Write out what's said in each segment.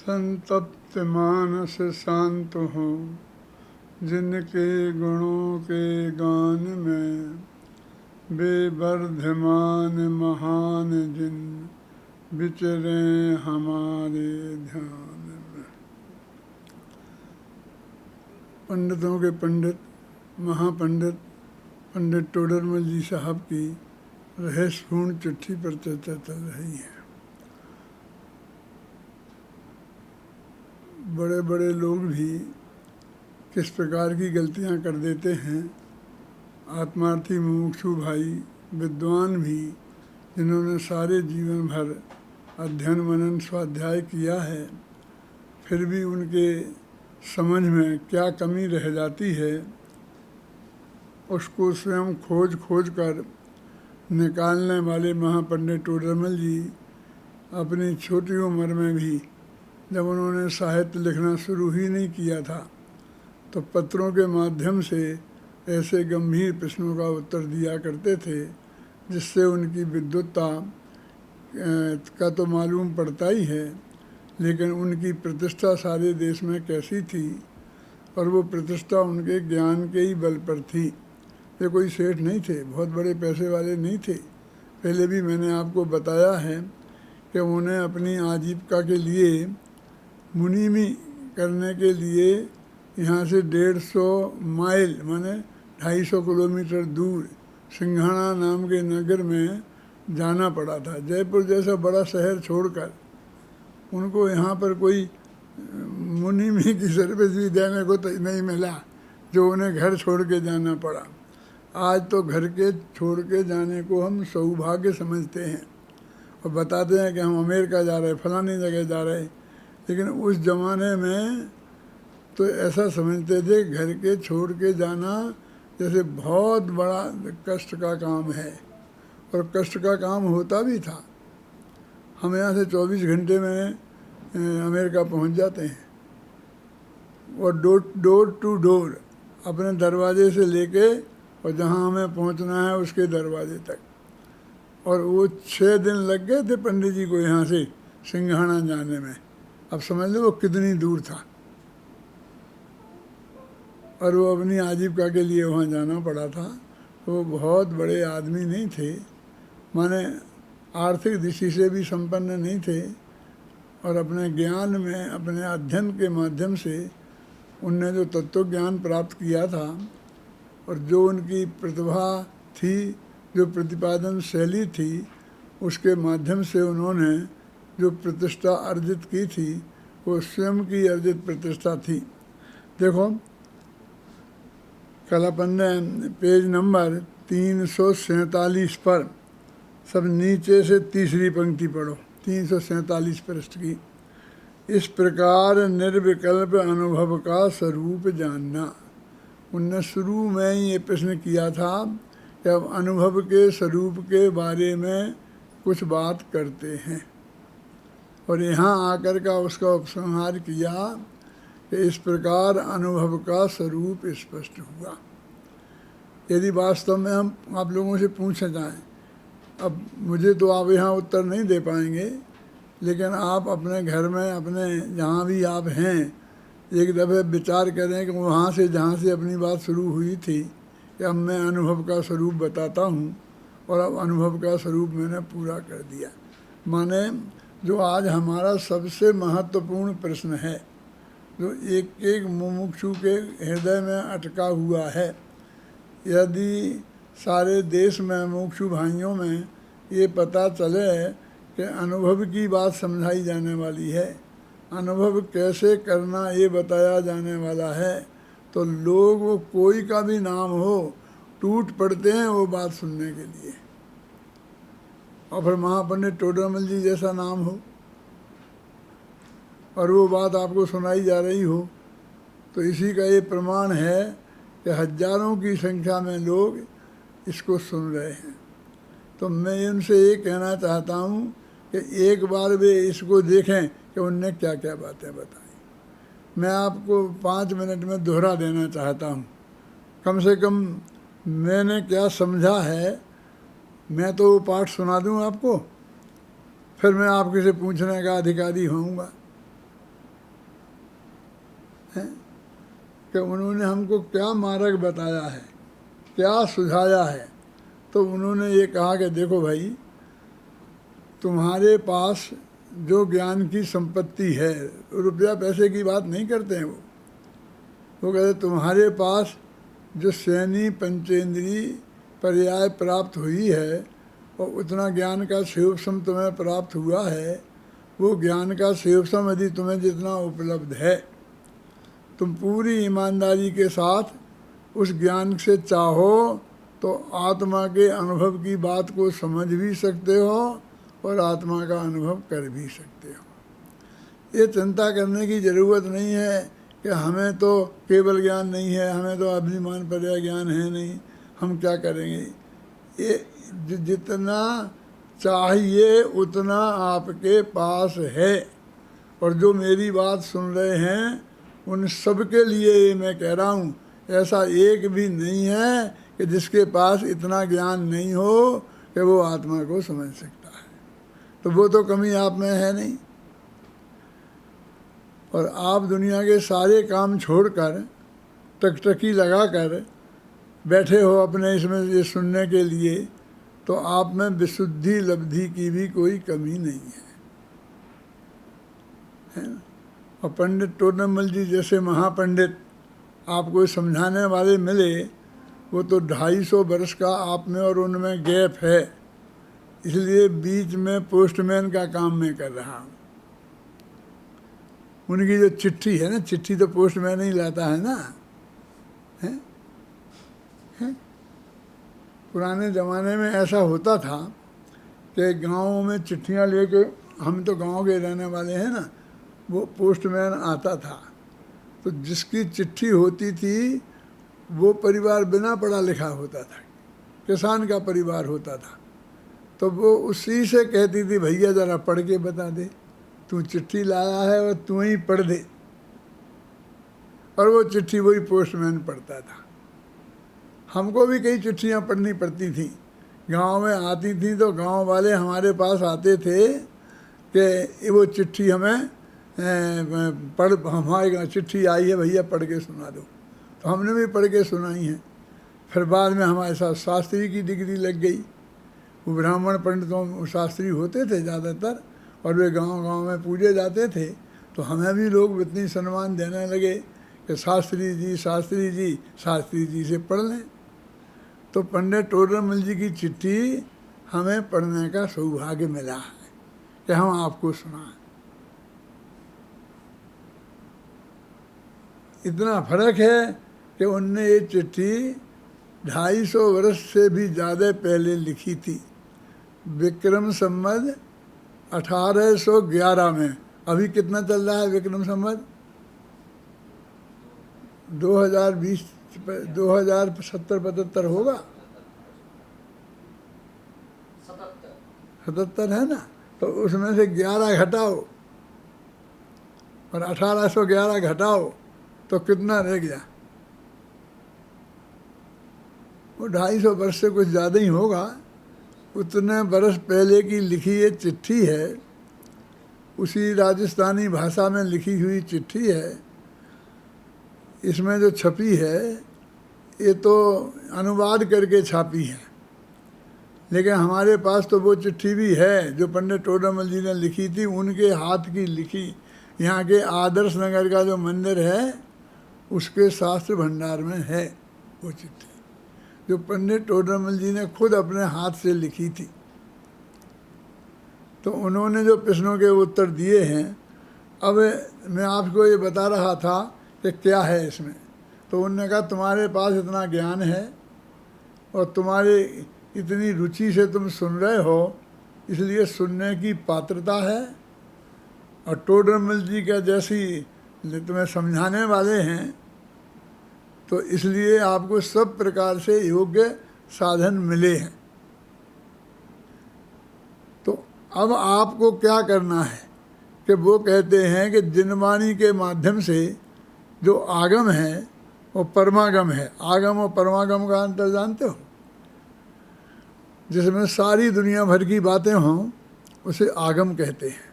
संतप्त मानस शांत हो, जिनके गुणों के गान में बेवर्धमान महान जिन विचरे हमारे ध्यान में। पंडितों के पंडित महापंडित पंडित टोडरमल जी साहब की रहस्यपूर्ण चिट्ठी पर चर्चा चल रही है। बड़े बड़े लोग भी किस प्रकार की गलतियां कर देते हैं। आत्मार्थी मुमुक्षु भाई विद्वान भी, जिन्होंने सारे जीवन भर अध्ययन मनन स्वाध्याय किया है, फिर भी उनके समझ में क्या कमी रह जाती है, उसको स्वयं खोज खोज कर निकालने वाले महापंडित टोडरमल जी अपनी छोटी उम्र में भी, जब उन्होंने साहित्य लिखना शुरू ही नहीं किया था, तो पत्रों के माध्यम से ऐसे गंभीर प्रश्नों का उत्तर दिया करते थे जिससे उनकी विद्वत्ता का तो मालूम पड़ता ही है, लेकिन उनकी प्रतिष्ठा सारे देश में कैसी थी, और वो प्रतिष्ठा उनके ज्ञान के ही बल पर थी। वे कोई सेठ नहीं थे, बहुत बड़े पैसे वाले नहीं थे। पहले भी मैंने आपको बताया है कि उन्हें अपनी आजीविका के लिए मुनीमी करने के लिए यहाँ से 150 माइल माने 250 किलोमीटर दूर सिंघाना नाम के नगर में जाना पड़ा था। जयपुर जैसा बड़ा शहर छोड़कर उनको यहाँ पर कोई मुनीमी की सर्विस भी देने को तो नहीं मिला, जो उन्हें घर छोड़ के जाना पड़ा। आज तो घर के छोड़ के जाने को हम सौभाग्य समझते हैं और बताते हैं कि हम अमेरिका जा रहे हैं, फलानी जगह जा रहे हैं, लेकिन उस ज़माने में तो ऐसा समझते थे घर के छोड़ के जाना जैसे बहुत बड़ा कष्ट का काम है, और कष्ट का काम होता भी था। हम यहाँ से 24 घंटे में अमेरिका पहुँच जाते हैं, और डोर टू डोर अपने दरवाजे से लेके और जहाँ हमें पहुँचना है उसके दरवाजे तक। और वो 6 दिन लग गए थे पंडित जी को यहाँ से सिंघाना जाने में। अब समझ लो वो कितनी दूर था, और वो अपनी आजीविका के लिए वहाँ जाना पड़ा था। वो बहुत बड़े आदमी नहीं थे, माने आर्थिक दृष्टि से भी संपन्न नहीं थे, और अपने ज्ञान में अपने अध्ययन के माध्यम से उनने जो तत्व ज्ञान प्राप्त किया था, और जो उनकी प्रतिभा थी, जो प्रतिपादन शैली थी, उसके माध्यम से उन्होंने जो प्रतिष्ठा अर्जित की थी, वो स्वयं की अर्जित प्रतिष्ठा थी। देखो कल अपन ने पेज नंबर 347 पर, सब नीचे से तीसरी पंक्ति पढ़ो, 347 पृष्ठ की। इस प्रकार निर्विकल्प अनुभव का स्वरूप जानना। उनने शुरू में ही ये प्रश्न किया था कि अब अनुभव के स्वरूप के बारे में कुछ बात करते हैं, और यहाँ आकर का उसका उपसंहार किया कि इस प्रकार अनुभव का स्वरूप स्पष्ट हुआ। यदि वास्तव में हम आप लोगों से पूछे जाएं, अब मुझे तो आप यहाँ उत्तर नहीं दे पाएंगे, लेकिन आप अपने घर में अपने जहाँ भी आप हैं एक दफ़े विचार करें कि वहाँ से जहाँ से अपनी बात शुरू हुई थी कि अब मैं अनुभव का स्वरूप बताता हूँ, और अब अनुभव का स्वरूप मैंने पूरा कर दिया। माने जो आज हमारा सबसे महत्वपूर्ण प्रश्न है, जो एक एक मुमुक्षु के हृदय में अटका हुआ है, यदि सारे देश में मुमुक्षु भाइयों में ये पता चले कि अनुभव की बात समझाई जाने वाली है, अनुभव कैसे करना ये बताया जाने वाला है, तो लोग वो कोई का भी नाम हो टूट पड़ते हैं वो बात सुनने के लिए। और फिर महापंडित टोडरमल जी जैसा नाम हो और वो बात आपको सुनाई जा रही हो, तो इसी का ये प्रमाण है कि हजारों की संख्या में लोग इसको सुन रहे हैं। तो मैं उनसे ये कहना चाहता हूँ कि एक बार वे इसको देखें कि उनने क्या क्या बातें बताई। मैं आपको 5 मिनट में दोहरा देना चाहता हूँ, कम से कम मैंने क्या समझा है। मैं तो वो पाठ सुना दूँ आपको, फिर मैं आपके से पूछने का अधिकारी होऊंगा। हैं कि उन्होंने हमको क्या मार्ग बताया है, क्या सुझाया है। तो उन्होंने ये कहा कि देखो भाई, तुम्हारे पास जो ज्ञान की संपत्ति है, रुपया पैसे की बात नहीं करते हैं वो कहते तुम्हारे पास जो सैनी पंचेंद्री पर्याय प्राप्त हुई है और उतना ज्ञान का सेवसम तुम्हें प्राप्त हुआ है, वो ज्ञान का सेवसम यदि तुम्हें जितना उपलब्ध है, तुम पूरी ईमानदारी के साथ उस ज्ञान से चाहो तो आत्मा के अनुभव की बात को समझ भी सकते हो और आत्मा का अनुभव कर भी सकते हो। ये चिंता करने की ज़रूरत नहीं है कि हमें तो केवल ज्ञान नहीं है, हमें तो अभिमान पर्याय ज्ञान है नहीं, हम क्या करेंगे। ये जितना चाहिए उतना आपके पास है। और जो मेरी बात सुन रहे हैं उन सब के लिए ये मैं कह रहा हूँ, ऐसा एक भी नहीं है कि जिसके पास इतना ज्ञान नहीं हो कि वो आत्मा को समझ सकता है। तो वो तो कमी आप में है नहीं। और आप दुनिया के सारे काम छोड़कर टकटकी लगाकर बैठे हो अपने इसमें ये सुनने के लिए, तो आप में विशुद्धि लब्धि की भी कोई कमी नहीं है ना। और पंडित टोडरमल जी जैसे महापंडित आपको समझाने वाले मिले, वो तो 250 वर्ष का आप में और उनमें गैप है, इसलिए बीच में पोस्टमैन का काम मैं कर रहा हूँ। उनकी जो चिट्ठी है ना, चिट्ठी तो पोस्टमैन ही लाता है ना, है? पुराने ज़माने में ऐसा होता था कि गाँव में चिट्ठियाँ लेके, हम तो गांव के रहने वाले हैं ना, वो पोस्टमैन आता था, तो जिसकी चिट्ठी होती थी वो परिवार बिना पढ़ा लिखा होता था, किसान का परिवार होता था, तो वो उसी से कहती थी भैया ज़रा पढ़ के बता दे, तू चिट्ठी लाया है और तू ही पढ़ दे। और वो चिट्ठी वही पोस्टमैन पढ़ता था। हमको भी कई चिट्ठियाँ पढ़नी पड़ती थी, गांव में आती थी तो गांव वाले हमारे पास आते थे कि वो चिट्ठी हमें पढ़, हमारी चिट्ठी आई है भैया पढ़ के सुना दो। तो हमने भी पढ़ के सुनाई है। फिर बाद में हमारे साथ शास्त्री की डिग्री लग गई। वो ब्राह्मण पंडितों शास्त्री होते थे ज़्यादातर, और वे गांव-गांव में पूजे जाते थे, तो हमें भी लोग इतनी सम्मान देने लगे कि शास्त्री जी शास्त्री जी शास्त्री जी से पढ़ लें। तो पंडित टोडरमल जी की चिट्ठी हमें पढ़ने का सौभाग्य मिला है कि हम आपको सुनाएं। इतना फर्क है कि उनने ये चिट्ठी 250 वर्ष से भी ज़्यादा पहले लिखी थी, विक्रम संवत 1811 में। अभी कितना चल रहा है विक्रम संवत? 2020 2070-75 होगा, 77 है ना। तो उसमें से 11 घटाओ और 1811 घटाओ तो कितना रह गया? वो 250 वर्ष से कुछ ज़्यादा ही होगा। उतने बरस पहले की लिखी ये चिट्ठी है, उसी राजस्थानी भाषा में लिखी हुई चिट्ठी है। इसमें जो छपी है ये तो अनुवाद करके छापी है, लेकिन हमारे पास तो वो चिट्ठी भी है जो पंडित टोडरमल जी ने लिखी थी, उनके हाथ की लिखी। यहाँ के आदर्श नगर का जो मंदिर है उसके शास्त्र भंडार में है वो चिट्ठी, जो पंडित टोडरमल जी ने खुद अपने हाथ से लिखी थी। तो उन्होंने जो प्रश्नों के उत्तर दिए हैं, अब मैं आपको ये बता रहा था कि क्या है इसमें। तो उन्होंने कहा तुम्हारे पास इतना ज्ञान है और तुम्हारे इतनी रुचि से तुम सुन रहे हो, इसलिए सुनने की पात्रता है। और टोडरमल जी का जैसी तुम्हें समझाने वाले हैं, तो इसलिए आपको सब प्रकार से योग्य साधन मिले हैं। तो अब आपको क्या करना है कि वो कहते हैं कि जिनवाणी के माध्यम से जो आगम है वो परमागम है। आगम और परमागम का अंतर जानते हो? जिसमें सारी दुनिया भर की बातें हों उसे आगम कहते हैं,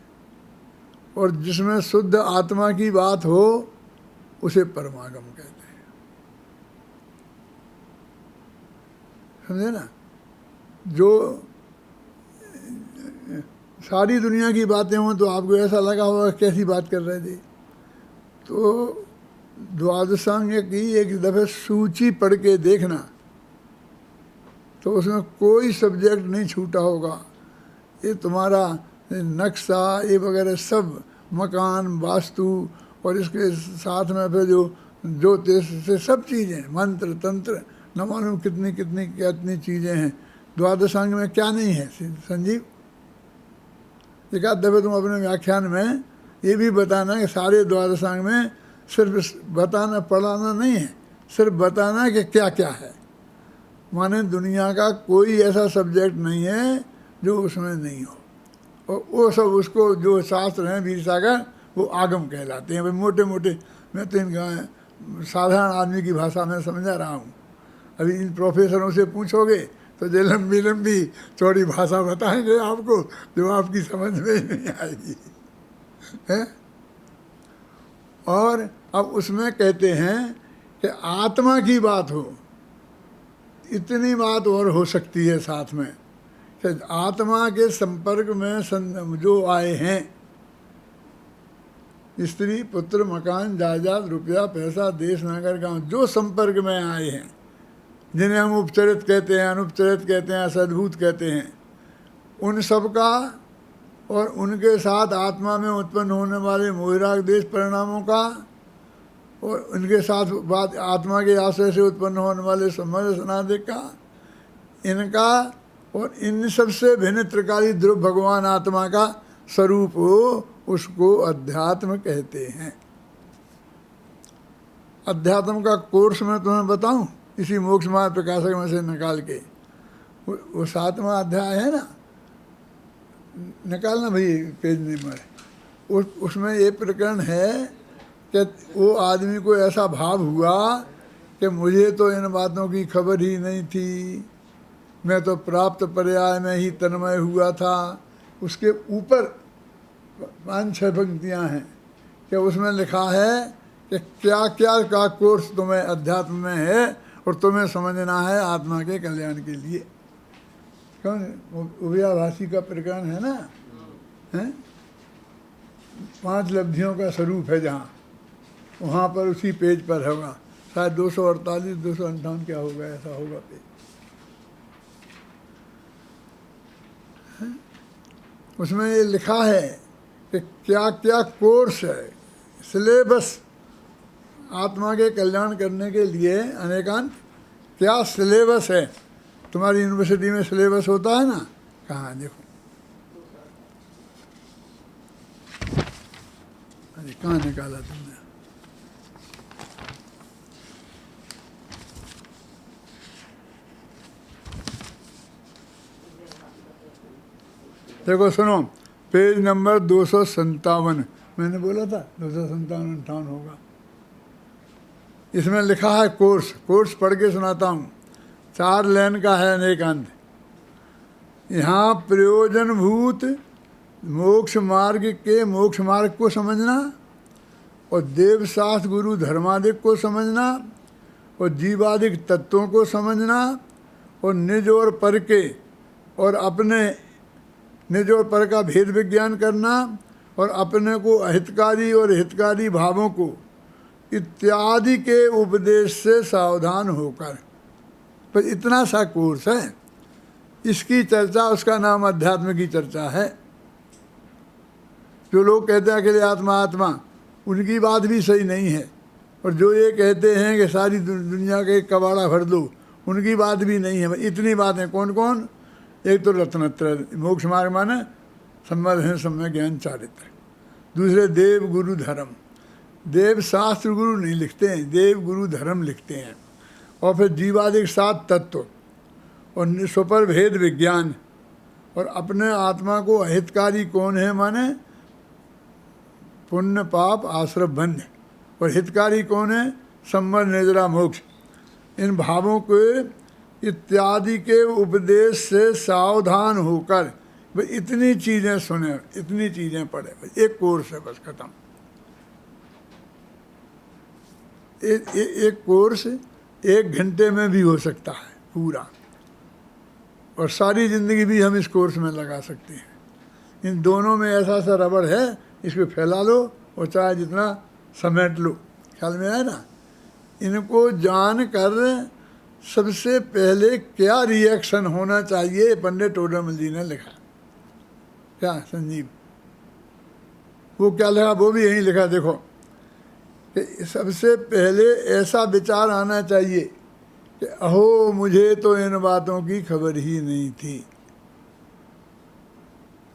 और जिसमें शुद्ध आत्मा की बात हो उसे परमागम कहते हैं। समझे ना? जो सारी दुनिया की बातें हों तो आपको ऐसा लगा होगा कैसी बात कर रहे थे। तो द्वादशांग की एक दफ़े सूची पढ़ के देखना, तो उसमें कोई सब्जेक्ट नहीं छूटा होगा। ये तुम्हारा नक्शा ये वगैरह सब, मकान, वास्तु और इसके साथ में फिर जो ज्योतिष से सब चीज़ें, मंत्र तंत्र, न मालूम कितनी कितनी कितनी चीज़ें हैं द्वादशांग में। क्या नहीं है संजीव? एक आध दफ़े तुम अपने व्याख्यान में ये भी बताना कि सारे द्वादशांग में सिर्फ बताना पढ़ाना नहीं है, सिर्फ बताना कि क्या क्या है। माने दुनिया का कोई ऐसा सब्जेक्ट नहीं है जो उसमें नहीं हो। और वो सब उसको जो शास्त्र हैं वीर सागर, वो आगम कहलाते हैं। भाई मोटे मोटे, मैं तो इनका साधारण आदमी की भाषा में समझा रहा हूँ। अभी इन प्रोफेसरों से पूछोगे तो जो लंबी लंबी चौड़ी भाषा बताएंगे आपको, जो आपकी समझ में ही नहीं आएगी है। और अब उसमें कहते हैं कि आत्मा की बात हो, इतनी बात और हो सकती है साथ में कि आत्मा के संपर्क में जो आए हैं, स्त्री पुत्र मकान जायदाद रुपया पैसा देश नगर गांव, जो संपर्क में आए हैं, जिन्हें हम उपचरित कहते हैं, अनुपचरित कहते हैं, सद्भूत कहते हैं, उन सब का और उनके साथ आत्मा में उत्पन्न होने वाले मोहिराग देश परिणामों का और उनके साथ बात आत्मा के आश्रय से उत्पन्न होने वाले संबंध सनादिक का, इनका और इन सबसे भिन्न त्रिकाली ध्रुव भगवान आत्मा का स्वरूप हो, उसको अध्यात्म कहते हैं। अध्यात्म का कोर्स मैं तुम्हें बताऊं, इसी मोक्ष मार्ग प्रकाशक में से निकाल के, वो 7वां अध्याय है ना, निकालना भाई पेज नंबर, उसमें ये प्रकरण है कि वो आदमी को ऐसा भाव हुआ कि मुझे तो इन बातों की खबर ही नहीं थी, मैं तो प्राप्त पर्याय में ही तन्मय हुआ था। उसके ऊपर 5-6 पंक्तियाँ हैं कि उसमें लिखा है कि क्या क्या का कोर्स तुम्हें अध्यात्म में है और तुम्हें समझना है आत्मा के कल्याण के लिए। कौन उभयाभाषी का प्रकरण है ना, है 5 लब्धियों का स्वरूप है, जहाँ वहाँ पर उसी पेज पर होगा, शायद 248 258 क्या होगा, ऐसा होगा पेज। उसमें ये लिखा है कि क्या क्या कोर्स है, सिलेबस आत्मा के कल्याण करने के लिए अनेकांत क्या सिलेबस है। तुम्हारी यूनिवर्सिटी में सिलेबस होता है ना, कहाँ देखो, अरे कहाँ निकाला तुमने? देखो सुनो, पेज नंबर 257, मैंने बोला था 257-58 होगा। इसमें लिखा है कोर्स, कोर्स पढ़ के सुनाता हूँ, 4 लाइन का है अनेकांत। यहाँ प्रयोजनभूत मोक्ष मार्ग के मोक्ष मार्ग को समझना और देवशास्त्र गुरु धर्मादिक को समझना और जीवादिक तत्वों को समझना और निज और पर के और अपने निज और पर का भेद विज्ञान करना और अपने को अहितकारी और हितकारी भावों को इत्यादि के उपदेश से सावधान होकर, पर इतना सा कोर्स है, इसकी चर्चा, उसका नाम अध्यात्म की चर्चा है। जो लोग कहते हैं अकेले आत्मा आत्मा, उनकी बात भी सही नहीं है, और जो ये कहते हैं कि सारी दुनिया के कबाड़ा भर दो, उनकी बात भी नहीं है। इतनी बातें कौन कौन? एक तो रत्नत्रय मोक्ष मार्ग माने सम्मत है सम्य ज्ञान चारित्र, दूसरे देव गुरु धर्म, देव शास्त्र गुरु नहीं लिखते हैं, देव गुरु धर्म लिखते हैं, और फिर जीवादिक 7 तत्व और स्वपर भेद विज्ञान, और अपने आत्मा को अहितकारी कौन है माने पुण्य पाप आश्रम बंध, और हितकारी कौन है सम्मत निजरा मोक्ष। इन भावों के इत्यादि के उपदेश से सावधान होकर, भाई इतनी चीज़ें सुने, इतनी चीज़ें पढ़े, भाई एक कोर्स है बस, खत्म। एक कोर्स 1 घंटे में भी हो सकता है पूरा, और सारी ज़िंदगी भी हम इस कोर्स में लगा सकते हैं। इन दोनों में ऐसा सा रबड़ है, इसको फैला लो और चाहे जितना समेट लो। ख्याल में आया ना? इनको जान कर सबसे पहले क्या रिएक्शन होना चाहिए, पंडित टोडरमल जी ने लिखा। क्या संजीव, वो क्या लिखा? वो भी यही लिखा, देखो कि सबसे पहले ऐसा विचार आना चाहिए कि अहो मुझे तो इन बातों की खबर ही नहीं थी।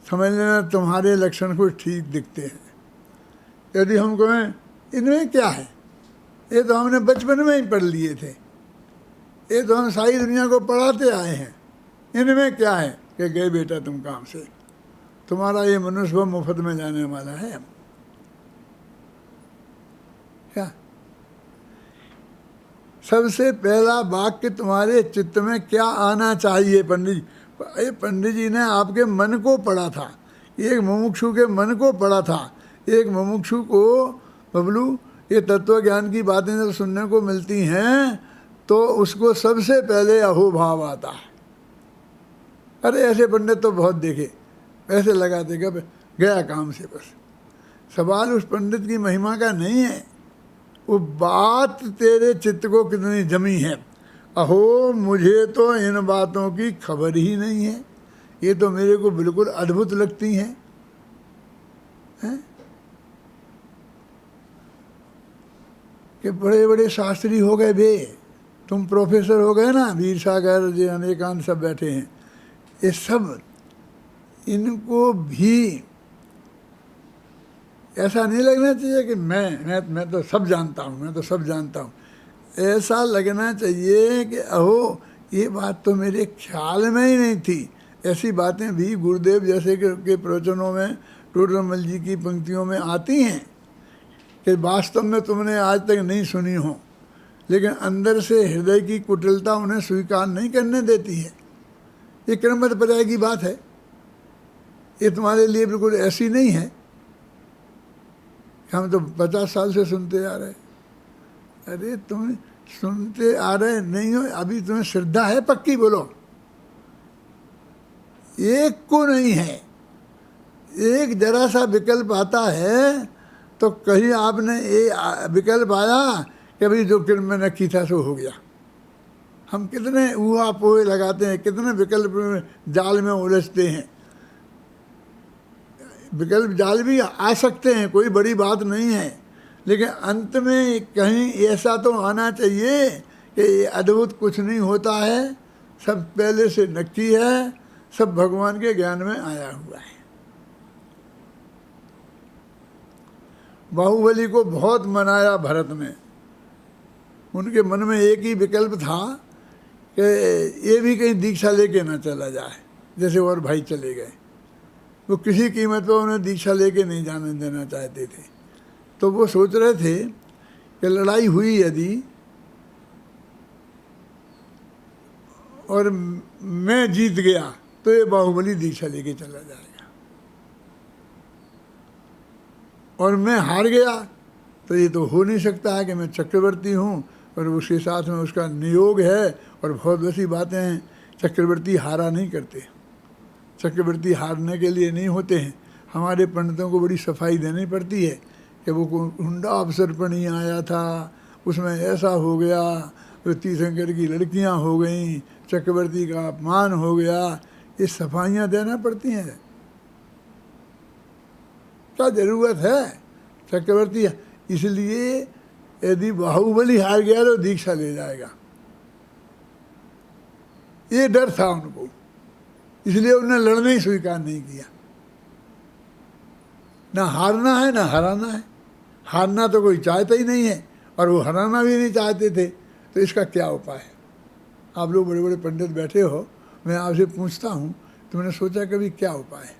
समझ लेना तुम्हारे लक्षण कुछ ठीक दिखते हैं। यदि हम कहें इनमें क्या है, ये तो हमने बचपन में ही पढ़ लिए थे, ये तो हम सारी दुनिया को पढ़ाते आए हैं, इनमें क्या है? कि गए बेटा तुम काम से, तुम्हारा ये मनुष्य मुफ्त में जाने वाला है। क्या सबसे पहला वाक्य तुम्हारे चित्त में क्या आना चाहिए? पंडित जी, ये पंडित जी ने आपके मन को पढ़ा था, एक मुमुक्षु के मन को पढ़ा था। एक मुमुक्षु को बबलू ये तत्व ज्ञान की बातें जब सुनने को मिलती हैं तो उसको सबसे पहले अहोभाव आता है। अरे ऐसे पंडित तो बहुत देखे, ऐसे लगाते कब गया काम से। बस सवाल उस पंडित की महिमा का नहीं है, वो बात तेरे चित्त को कितनी जमी है। अहो मुझे तो इन बातों की खबर ही नहीं है, ये तो मेरे को बिल्कुल अद्भुत लगती हैं। कि बड़े बड़े शास्त्री हो गए बे, तुम प्रोफेसर हो गए ना, वीर सागर जी अनेकांत सब बैठे हैं, ये सब इनको भी ऐसा नहीं लगना चाहिए कि मैं तो सब जानता हूँ, मैं तो सब जानता हूँ। ऐसा लगना चाहिए कि अहो ये बात तो मेरे ख्याल में ही नहीं थी। ऐसी बातें भी गुरुदेव जैसे के प्रवचनों में, टोडरमल जी की पंक्तियों में आती हैं कि वास्तव में तुमने आज तक नहीं सुनी हो, लेकिन अंदर से हृदय की कुटिलता उन्हें स्वीकार नहीं करने देती है। ये क्रमबद्ध पर्याय की बात है, ये तुम्हारे लिए बिल्कुल ऐसी नहीं है। हम तो 50 साल से सुनते आ रहे। अरे तुम सुनते आ रहे नहीं हो, अभी तुम्हें श्रद्धा है पक्की? बोलो। एक को नहीं है, एक जरा सा विकल्प आता है तो कहीं आपने ये विकल्प आया कि भाई जो किरण में नक्की था सो हो गया। हम कितने ऊहा पोहे लगाते हैं, कितने विकल्प जाल में उलझते हैं। विकल्प जाल भी आ सकते हैं, कोई बड़ी बात नहीं है, लेकिन अंत में कहीं ऐसा तो आना चाहिए कि ये अद्भुत कुछ नहीं होता है, सब पहले से नक्की है, सब भगवान के ज्ञान में आया हुआ है। बाहुबली को बहुत मनाया भरत ने, उनके मन में एक ही विकल्प था कि ये भी कहीं दीक्षा लेके ना चला जाए, जैसे और भाई चले गए। वो किसी कीमत पर उन्हें दीक्षा लेके नहीं जाने देना चाहते थे। तो वो सोच रहे थे कि लड़ाई हुई यदि और मैं जीत गया तो ये बाहुबली दीक्षा लेके चला जाएगा, और मैं हार गया तो ये तो हो नहीं सकता है कि मैं चक्रवर्ती हूँ और उसके साथ में उसका नियोग है। और बहुत वैसी बातें हैं, चक्रवर्ती हारा नहीं करते, चक्रवर्ती हारने के लिए नहीं होते हैं। हमारे पंडितों को बड़ी सफाई देनी पड़ती है कि वो हुंडा अवसर पर नहीं आया था, उसमें ऐसा हो गया, तीर्थंकर की लड़कियां हो गईं, चक्रवर्ती का अपमान हो गया, ये सफाइयाँ देना पड़ती हैं। क्या ज़रूरत है चक्रवर्ती? इसलिए यदि बाहुबली हार गया तो दीक्षा ले जाएगा, ये डर था उनको, इसलिए उन्होंने लड़ना ही स्वीकार नहीं किया। ना हारना है ना हराना है, हारना तो कोई चाहता ही नहीं है और वो हराना भी नहीं चाहते थे। तो इसका क्या उपाय है? आप लोग बड़े बड़े पंडित बैठे हो, मैं आपसे पूछता हूँ, तुमने सोचा कभी क्या उपाय है?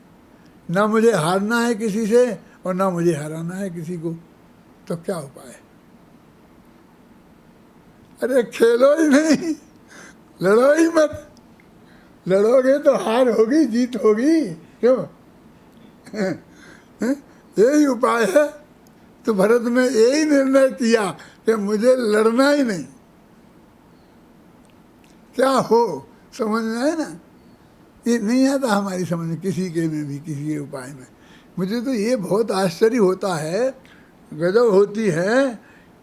ना मुझे हारना है किसी से और ना मुझे हराना है किसी को, तो क्या उपाय है? अरे खेलो ही नहीं, लड़ो ही मत। लड़ोगे तो हार होगी, जीत होगी। क्यों? यही उपाय है। तो भरत ने यही निर्णय किया कि मुझे लड़ना ही नहीं, क्या हो समझ में आए ना। ये नहीं आता हमारी समझ में किसी के में भी, किसी के उपाय में। मुझे तो ये बहुत आश्चर्य होता है, गजब होती है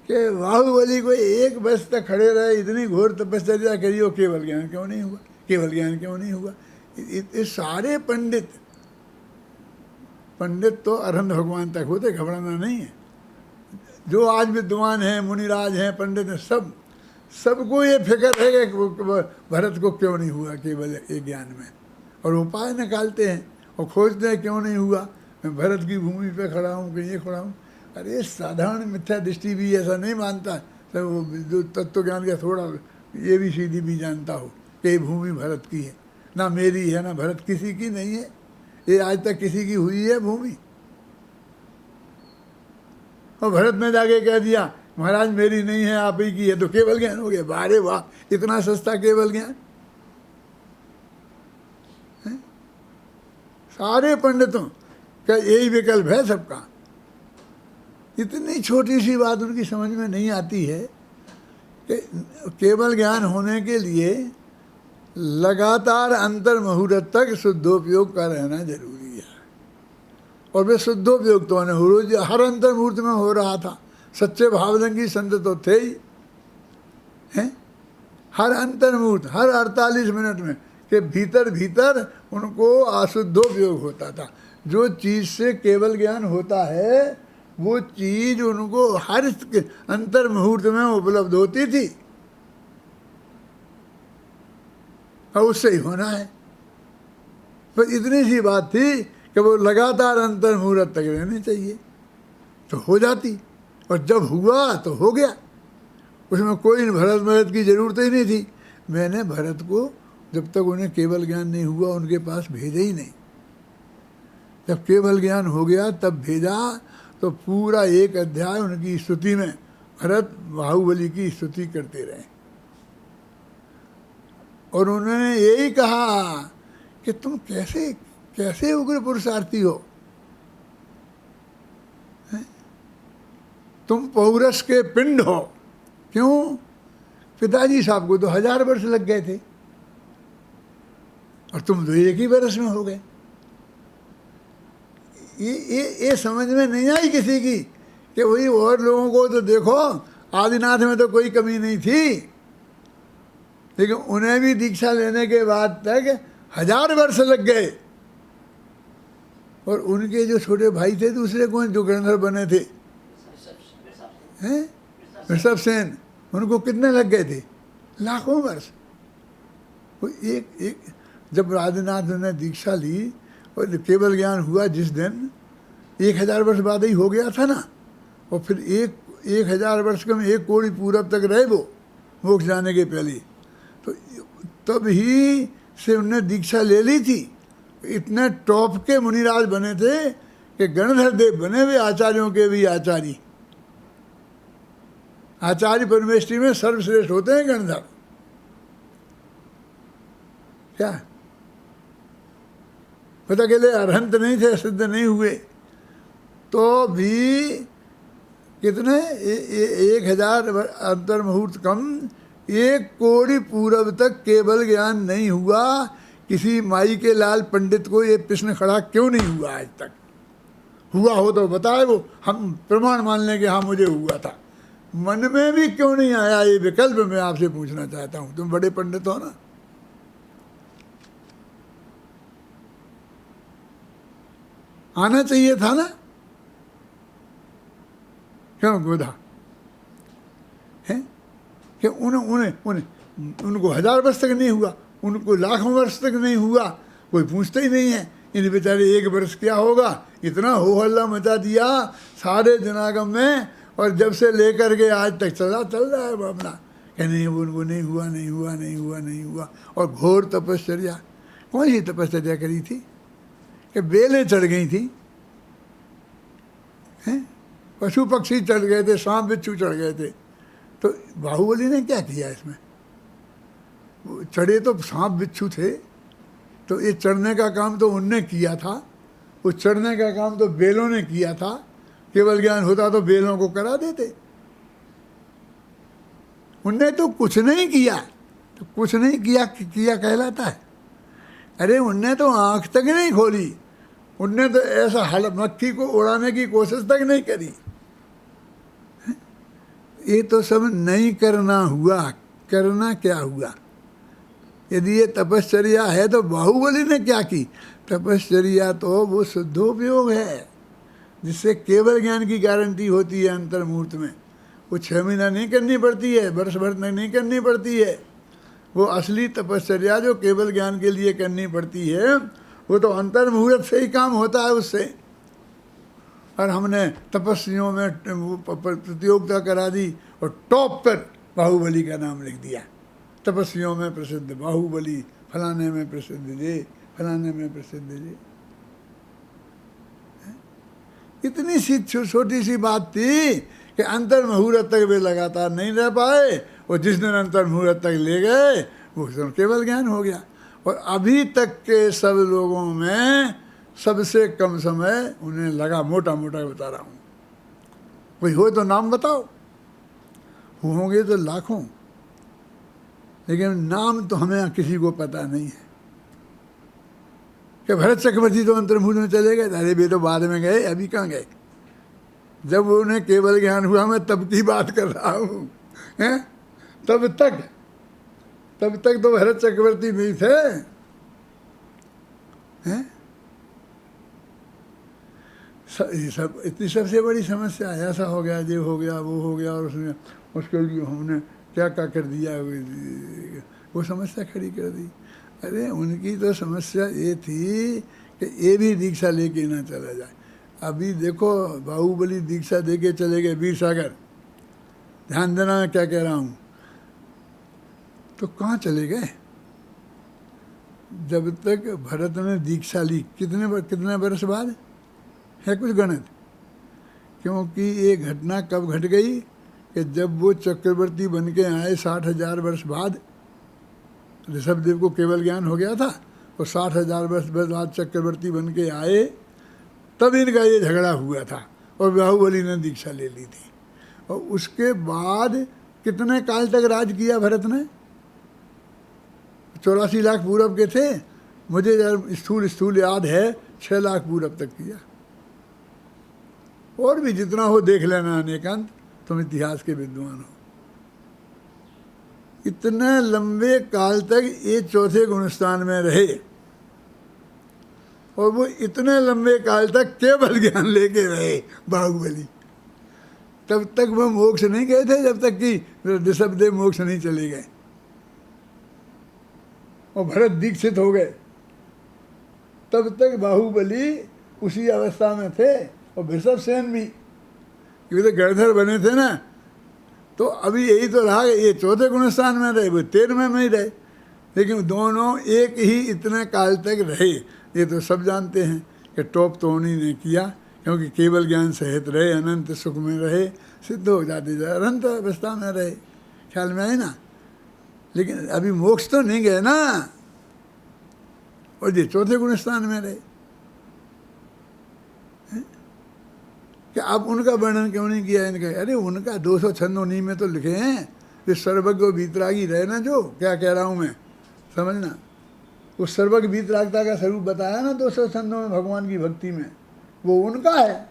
कि बाहुबली को एक वर्ष तक खड़े रहे, इतनी घोर तपस्या करी, और केवल ज्ञान क्यों नहीं हुआ, केवल ज्ञान क्यों नहीं हुआ। ये सारे पंडित तो अरहंत भगवान तक होते, घबराना नहीं है। जो आज विद्वान हैं, मुनिराज हैं, पंडित हैं, सबको ये फिक्र है कि भरत को क्यों नहीं हुआ केवल एक ज्ञान में, और उपाय निकालते हैं और खोजते हैं क्यों नहीं हुआ। मैं भरत की भूमि पे खड़ा हूँ, कहीं ये खड़ा हूँ। अरे साधारण मिथ्या दृष्टि भी ऐसा नहीं मानता, तो वो जो तत्व ज्ञान का थोड़ा ये भी सीधी भी जानता हो कि ये भूमि भरत की है, ना मेरी है ना भरत किसी की नहीं है, ये आज तक किसी की हुई है भूमि। और भरत ने जाके कह दिया महाराज मेरी नहीं है, आप ही की है, तो केवल ज्ञान हो गया। बारे वाह, इतना सस्ता केवल ज्ञान। सारे पंडितों का यही विकल्प है सबका। इतनी छोटी सी बात उनकी समझ में नहीं आती है कि केवल ज्ञान होने के लिए लगातार अंतर मुहूर्त तक शुद्धोपयोग का रहना जरूरी है। और वे शुद्धोपयोग तो रोज हर अंतर मुहूर्त में हो रहा था। सच्चे भावलंगी संत तो थे ही, हैं? हर अंतर मुहूर्त, हर 48 मिनट में के भीतर उनको अशुद्धोपयोग होता था। जो चीज़ से केवल ज्ञान होता है वो चीज़ उनको हर अंतर मुहूर्त में उपलब्ध होती थी, और उससे ही होना है। पर इतनी सी बात थी कि वो लगातार अंतर मुहूर्त तक रहनी चाहिए, तो हो जाती। और जब हुआ तो हो गया, उसमें कोई भरत की ज़रूरत ही नहीं थी। मैंने भरत को जब तक उन्हें केवल ज्ञान नहीं हुआ उनके पास भेजा ही नहीं। जब केवल ज्ञान हो गया तब भेजा, तो पूरा एक अध्याय उनकी स्तुति में भरत बाहुबली की स्तुति करते रहे। और उन्होंने यही कहा कि तुम कैसे उग्र पुरुषार्थी हो, तुम पौरस के पिंड हो। क्यों? पिताजी साहब को तो 1000 वर्ष लग गए थे और तुम तो एक ही वर्ष में हो गए। ये समझ में नहीं आई किसी की कि वही और लोगों को तो देखो, आदिनाथ में तो कोई कमी नहीं थी, लेकिन उन्हें भी दीक्षा लेने के बाद तक 1000 वर्ष लग गए। और उनके जो छोटे भाई थे दूसरे कौन, जो गणधर बने थे, हैं, ऋषभ सेन, उनको कितने लग गए थे? लाखों वर्ष। वो एक जब आदिनाथ ने दीक्षा ली और केवल ज्ञान हुआ जिस दिन, 1000 वर्ष बाद ही हो गया था ना। और फिर 1000 वर्ष कम 1 कोड़ी पूरब तक रहे वो मोक्ष जाने के पहले, तो तब ही से उनने दीक्षा ले ली थी। इतने टॉप के मुनिराज बने थे कि गणधर देव बने हुए आचार्यों के भी आचार्य। आचार्य परमेष्टि में सर्वश्रेष्ठ होते हैं गणधर। क्या पता के लिए अरहंत नहीं थे, सिद्ध नहीं हुए, तो भी कितने 1000 अंतर मुहूर्त कम 1 कोड़ी पूरब तक केवल ज्ञान नहीं हुआ। किसी माई के लाल पंडित को ये प्रश्न खड़ा क्यों नहीं हुआ आज तक? हुआ हो तो बताए, वो हम प्रमाण मान लें कि हाँ मुझे हुआ था। मन में भी क्यों नहीं आया ये विकल्प? मैं आपसे पूछना चाहता हूँ, तुम बड़े पंडित हो ना, आना चाहिए था ना, क्यों गोधा है कि उनको 1000 वर्ष तक नहीं हुआ, उनको लाखों वर्ष तक नहीं हुआ, कोई पूछता ही नहीं है। इन बेचारे 1 वर्ष क्या होगा, इतना हो हल्ला मचा दिया सारे जनागम में, और जब से लेकर के आज तक चल रहा है अपना कि नहीं उनको नहीं हुआ। और घोर तपस्या, कौन सी तपस्या करी थी कि बेलें चढ़ गई थी, हैं, पशु पक्षी चढ़ गए थे, सांप बिच्छू चढ़ गए थे। तो बाहुबली ने क्या किया इसमें? चढ़े तो सांप बिच्छू थे, तो ये चढ़ने का काम तो उनने किया था, वो चढ़ने का काम तो बेलों ने किया था। केवल ज्ञान होता तो बेलों को करा देते, उनने तो कुछ नहीं किया, तो कुछ नहीं किया किया कहलाता है। अरे उनने तो आंख तक नहीं खोली, उनने तो ऐसा हल मक्खी को उड़ाने की कोशिश तक नहीं करी। ये तो सब नहीं करना हुआ, करना क्या हुआ? यदि ये तपश्चर्या है तो बाहुबली ने क्या की? तपश्चर्या तो वो शुद्धोपयोग है जिससे केवल ज्ञान की गारंटी होती है अंतर्मुहूर्त में। वो 6 महीना नहीं करनी पड़ती है, वर्ष भर नहीं करनी पड़ती है। वो असली तपश्चर्या जो केवल ज्ञान के लिए करनी पड़ती है वो तो अंतर्मुहूर्त से ही काम होता है उससे। और हमने तपस्वियों में प्रतियोगिता करा दी और टॉप पर बाहुबली का नाम लिख दिया। तपस्वियों में प्रसिद्ध बाहुबली, फलाने में प्रसिद्ध ये, फलाने में प्रसिद्ध ये। इतनी सी छोटी सी बात थी कि अंतर मुहूर्त तक वे लगातार नहीं रह पाए, और जिस दिन अंतर मुहूर्त तक ले गए वो केवल ज्ञान हो गया। और अभी तक के सब लोगों में सबसे कम समय उन्हें लगा, मोटा मोटा बता रहा हूँ। कोई हो तो नाम बताओ, होंगे तो लाखों, लेकिन नाम तो हमें किसी को पता नहीं है। कि भरत चक्रवर्ती तो अंतर्मुहूर्त में चले गए, अरे वे तो बाद में गए, अभी कहाँ गए? जब उन्हें केवल ज्ञान हुआ, मैं तब की बात कर रहा हूँ। तब तक तो भरत चक्रवर्ती नहीं थे। हैं? सब इतनी सबसे बड़ी समस्या ऐसा हो गया, ये हो गया, वो हो गया, और उसने उसके लिए हमने क्या क्या कर दिया, वो समस्या खड़ी कर दी। अरे उनकी तो समस्या ये थी कि ये भी दीक्षा लेके ना चला जाए। अभी देखो बाहुबली दीक्षा देके चले गए वीर सागर, ध्यान देना मैं क्या कह रहा हूँ। तो कहाँ चले गए? जब तक भरत ने दीक्षा ली, कितने वर्ष बाद है कुछ गणित? क्योंकि ये घटना कब घट गई कि जब वो चक्रवर्ती बन के आए 60,000 वर्ष बाद। ऋषभदेव को केवल ज्ञान हो गया था, और 60,000 वर्ष बाद चक्रवर्ती बन के आए, तब इनका ये झगड़ा हुआ था और बाहुबली ने दीक्षा ले ली थी। और उसके बाद कितने काल तक राज किया भरत ने? 84 लाख पूरब के थे, मुझे स्थूल याद है 6 लाख पूरब तक किया। और भी जितना हो देख लेना अनेकांत, तुम इतिहास के विद्वान हो। इतने लंबे काल तक ये चौथे गुणस्थान में रहे, और वो इतने लंबे काल तक केवल ज्ञान लेके रहे बाहुबली। तब तक वो मोक्ष नहीं गए थे, जब तक कि ऋषभदेव मोक्ष नहीं चले गए और भरत दीक्षित हो गए। तब तक बाहुबली उसी अवस्था में थे, और वृषभसेन भी, क्योंकि तो गणधर बने थे ना। तो अभी यही तो रहा, ये चौथे गुणस्थान में रहे, वो 13वें में ही रहे, लेकिन दोनों एक ही इतने काल तक रहे। ये तो सब जानते हैं कि टॉप तो उन्हीं ने किया, क्योंकि केवल ज्ञान सहित रहे, अनंत सुख में रहे, सिद्ध हो जाते जाए, अनंत अवस्था में रहे। ख्याल में आए ना? लेकिन अभी मोक्ष तो नहीं गए ना, और ये चौथे गुणस्थान में रहे। कि अब उनका वर्णन क्यों नहीं किया इनका? अरे उनका 296 उन्हीं में तो लिखे हैं, ये सर्वज्ञ वीतरागी रहे ना, जो क्या कह रहा हूँ मैं, समझना। वो सर्वज्ञ वीतरागता का स्वरूप बताया ना 296 में भगवान की भक्ति में, वो उनका है।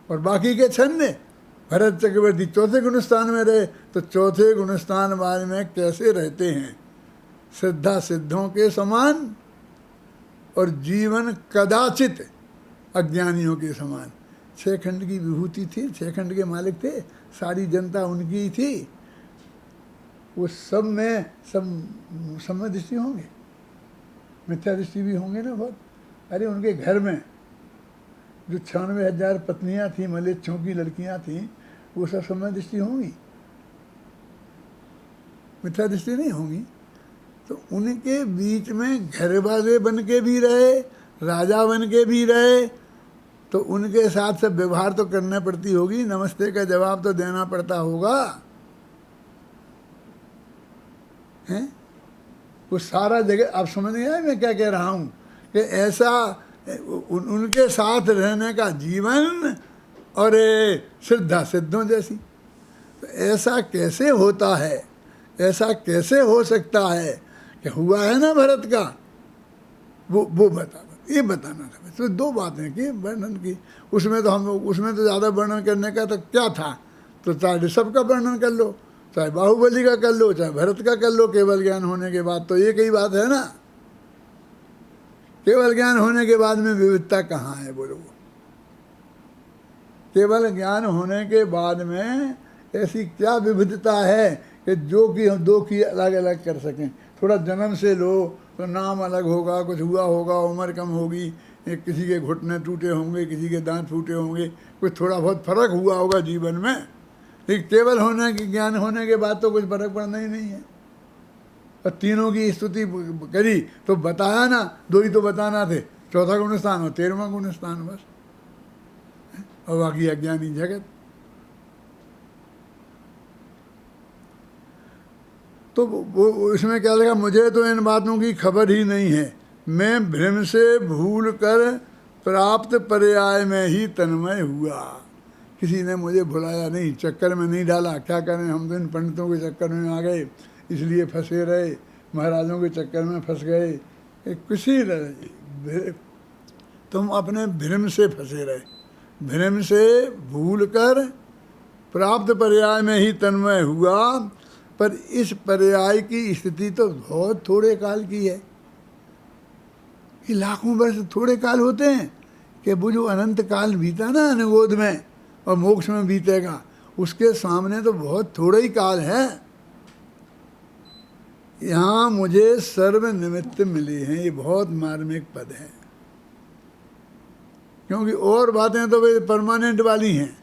और बाकी के छंद भरत चक्रवर्ती चौथे गुणस्थान में रहे, तो चौथे गुणस्थान वाले में कैसे रहते हैं? श्रद्धा सिद्धों के समान, और जीवन कदाचित अज्ञानियों के समान। 6 खंड की विभूति थी, 6 खंड के मालिक थे, सारी जनता उनकी ही थी। वो सब में दृष्टि होंगे, मिथ्या दृष्टि भी होंगे ना बहुत। अरे उनके घर में जो 96,000 पत्नियां थी, मलेच्छों की लड़कियां थीं, वो सब समय दृष्टि होंगी, मिथ्या दृष्टि नहीं होंगी। तो उनके बीच में घर वाले बन के भी रहे, राजा बन के भी रहे, तो उनके साथ सब व्यवहार तो करना पड़ती होगी, नमस्ते का जवाब तो देना पड़ता होगा, हैं? वो सारा जगह, आप समझ गए मैं क्या कह रहा हूँ? कि ऐसा उनके साथ रहने का जीवन, और श्रद्धा सिद्धों जैसी। तो ऐसा कैसे होता है, ऐसा कैसे हो सकता है कि हुआ है ना भरत का, वो बता, ये बताना था। तो दो बातें की वर्णन की, उसमें तो हम लोग, उसमें तो ज़्यादा वर्णन करने का तो क्या था, तो चाहे ऋषभ का वर्णन कर लो, चाहे बाहुबली का कर लो, चाहे भरत का कर लो, केवल ज्ञान होने के बाद तो एक ही बात है ना। केवल ज्ञान होने के बाद में विविधता कहाँ है बोलो? केवल ज्ञान होने के बाद में ऐसी क्या विविधता है कि जो कि हम दो की अलग अलग कर सकें? थोड़ा जन्म से लो तो नाम अलग होगा, कुछ हुआ होगा, उम्र कम होगी, किसी के घुटने टूटे होंगे, किसी के दांत फूटे होंगे, कुछ थोड़ा बहुत फर्क हुआ होगा जीवन में, लेकिन केवल होने की ज्ञान होने के बाद तो कुछ फर्क पड़ना ही नहीं है। और तीनों की स्तुति करी तो बताया ना, दो ही तो बताना थे, चौथा गुण स्थान और 13वां गुण स्थान बस, और बाकी अज्ञानी जगत। तो वो इसमें क्या लगा, मुझे तो इन बातों की खबर ही नहीं है, मैं भ्रम से भूल कर प्राप्त पर्याय में ही तन्मय हुआ। किसी ने मुझे भुलाया नहीं, चक्कर में नहीं डाला। क्या करें, हम तो इन पंडितों के चक्कर में आ गए, इसलिए फंसे रहे, महाराजों के चक्कर में फंस गए, किसी तुम अपने भ्रम से फंसे रहे, भ्रम से भूल कर प्राप्त पर्याय में ही तन्मय हुआ। पर इस पर्याय की स्थिति तो बहुत थोड़े काल की है, कि लाखों वर्ष थोड़े काल होते हैं, कि वो जो अनंत काल बीता ना अनुबोध में और मोक्ष में बीतेगा, उसके सामने तो बहुत थोड़ा ही काल है। यहाँ मुझे सर्व निमित्त मिले हैं, ये बहुत मार्मिक पद है, क्योंकि और बातें तो वे परमानेंट वाली हैं।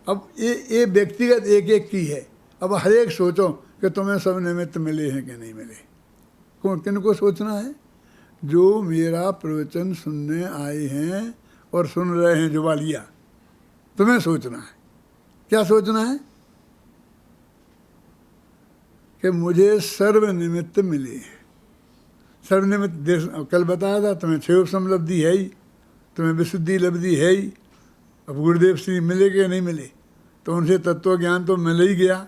अब ये व्यक्तिगत एक एक की है। अब हर एक सोचो कि तुम्हें सब निमित्त मिले हैं कि नहीं मिले। कौन किन को सोचना है? जो मेरा प्रवचन सुनने आए हैं और सुन रहे हैं, जो वालिया, तुम्हें सोचना है। क्या सोचना है? कि मुझे सर्व निमित्त मिले हैं। सर्वनिमित्त कल बताया था, तुम्हें 6 उपसमलब्धि है ही, तुम्हें विशुद्धि लब्धि है ही। अब गुरुदेव श्री मिले कि नहीं मिले, तो उनसे तत्व ज्ञान तो मिल ही गया।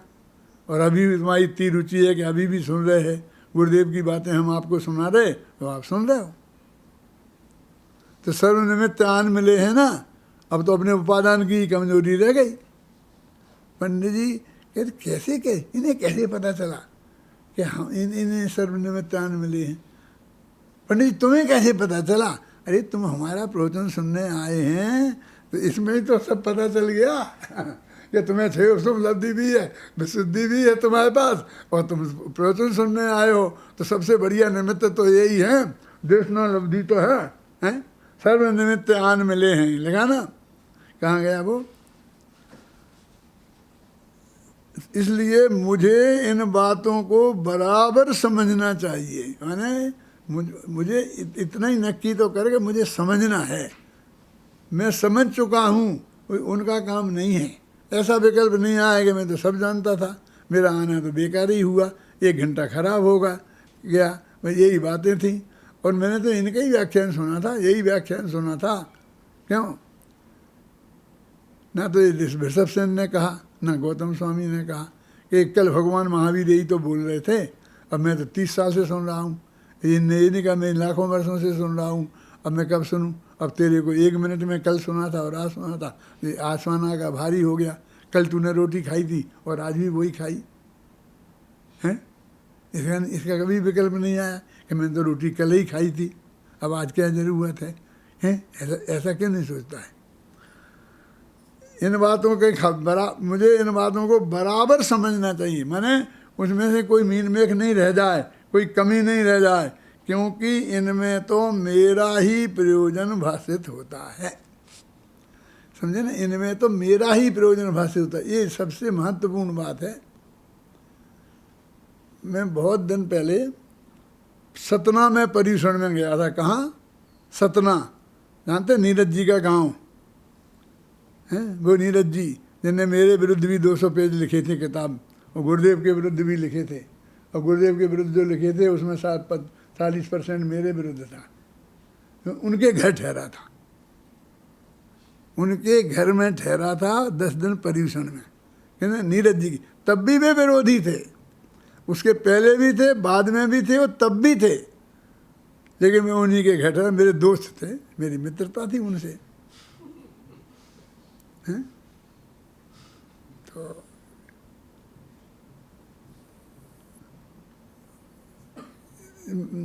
और अभी भी तुम्हारी इतनी रुचि है कि अभी भी सुन रहे हैं गुरुदेव की बातें, हम आपको सुना रहे तो आप सुन रहे हो। तो सर्वनिमित्त आन मिले हैं ना। अब तो अपने उपादान की कमजोरी रह गई। पंडित जी कहते कैसे इन्हें कैसे पता चला कि हम इन्हें सर्वनिमित्त आन मिले हैं? पंडित जी तुम्हें कैसे पता चला? अरे तुम हमारा प्रवचन सुनने आए हैं तो इसमें ही तो सब पता चल गया कि तुम्हें 6 उपलब्धि भी है, विशुद्धि भी है तुम्हारे पास, और तुम प्रवचन सुनने आए हो, तो सबसे बढ़िया निमित्त तो यही है। देशना लब्धि तो है? सर्व निमित्त आन मिले हैं, लगा ना। कहाँ गया वो? इसलिए मुझे इन बातों को बराबर समझना चाहिए। माने मुझे इतना ही नक्की तो करके मुझे समझना है। मैं समझ चुका हूँ, उनका काम नहीं है। ऐसा विकल्प नहीं आया कि मैं तो सब जानता था, मेरा आना तो बेकार ही हुआ, 1 घंटा खराब होगा गया। भाई यही बातें थी, और मैंने तो इनका ही व्याख्यान सुना था, यही व्याख्यान सुना था। क्यों? ना तो ऋषभ सेन ने कहा, ना गौतम स्वामी ने कहा कि कल भगवान महावीर यही तो बोल रहे थे। अब मैं तो 30 साल से सुन रहा हूँ, ये नहीं कहा मैं लाखों वर्षों से सुन रहा हूँ, अब मैं कब सुनूँ? अब तेरे को 1 मिनट में कल सुना था और आज सुना था, ये आसमान का भारी हो गया। कल तूने रोटी खाई थी और आज भी वही खाई है। इसका कभी विकल्प नहीं आया कि मैंने तो रोटी कल ही खाई थी, अब आज क्या ज़रूरत है? ऐसा क्यों नहीं सोचता है? इन बातों के मुझे इन बातों को बराबर समझना चाहिए। माने उसमें से कोई मीन मेख नहीं रह जाए, कोई कमी नहीं रह जाए, क्योंकि इनमें तो मेरा ही प्रयोजन भाषित होता है। समझे ना? इनमें तो मेरा ही प्रयोजन भाषित होता है, ये सबसे महत्वपूर्ण बात है। मैं बहुत दिन पहले सतना में पर्यूषण में गया था। कहाँ? सतना, जानते नीरज जी का गांव है? वो नीरज जी जिन्हें मेरे विरुद्ध भी 200 पेज लिखे थे किताब, और गुरुदेव के विरुद्ध भी लिखे थे। और गुरुदेव के विरुद्ध जो लिखे थे उसमें 40% मेरे विरुद्ध था। तो उनके घर ठहरा था, उनके घर में ठहरा था 10 दिन पर्यूषण में। नीरज जी की, तब भी वे विरोधी थे, उसके पहले भी थे, बाद में भी थे और तब भी थे, लेकिन मैं उन्हीं के घर था, मेरे दोस्त थे, मेरी मित्रता थी उनसे, हैं? तो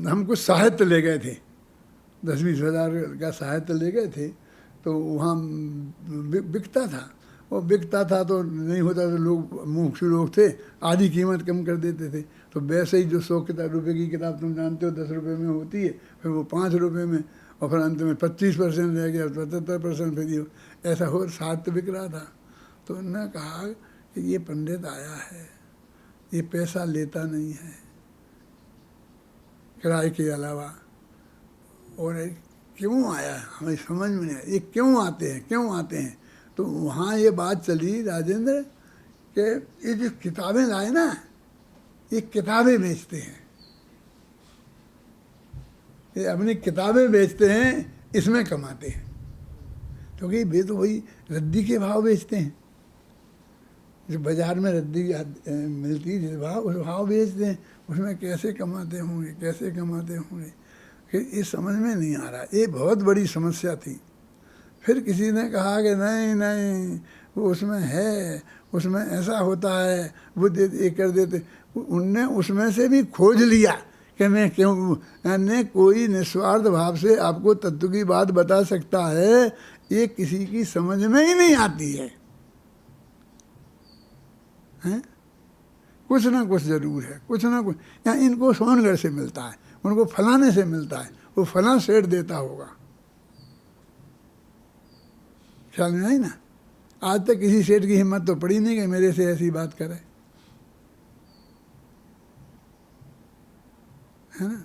हम कुछ साहित्य ले गए थे, 10-20 हज़ार का साहित्य ले गए थे, तो वहाँ बिकता था, वो बिकता था तो नहीं होता तो लोग मुख्य लोग थे, आधी कीमत कम कर देते थे, तो वैसे ही जो 100 रुपये की किताब तुम जानते हो 10 रुपये में होती है, फिर वो 5 रुपये में, और फिर अंत में 25% रह गया, 75% फ्री हो, ऐसा हो साहित्य बिक रहा था। तो उन्होंने कहा कि ये पंडित आया है, ये पैसा लेता नहीं है किराए के अलावा, और क्यों आया है हमें समझ में नहीं आया, ये क्यों आते हैं, क्यों आते हैं। तो वहाँ ये बात चली राजेंद्र कि ये जो किताबें लाए ना, ये किताबें बेचते हैं, ये अपनी किताबें बेचते हैं, इसमें कमाते हैं, क्योंकि वे तो वही रद्दी के भाव बेचते हैं, जो बाजार में रद्दी मिलती है भाव, उस भाव बेचते हैं, उसमें कैसे कमाते होंगे, कैसे कमाते होंगे, फिर ये समझ में नहीं आ रहा, ये बहुत बड़ी समस्या थी। फिर किसी ने कहा कि नहीं नहीं वो उसमें है, उसमें ऐसा होता है, वो दे ये कर देते, उनने उसमें से भी खोज लिया कि मैं क्यों, यानी कोई निस्वार्थ भाव से आपको तत्व की बात बता सकता है, ये किसी की समझ में ही नहीं आती है, हैं? कुछ ना कुछ जरूर है, कुछ ना कुछ, यहाँ इनको सोनगढ़ से मिलता है, उनको फलाने से मिलता है, वो फलां सेठ देता होगा, ख्याल में आई ना। आज तक किसी सेठ की हिम्मत तो पड़ी नहीं कि मेरे से ऐसी बात करे, है ना।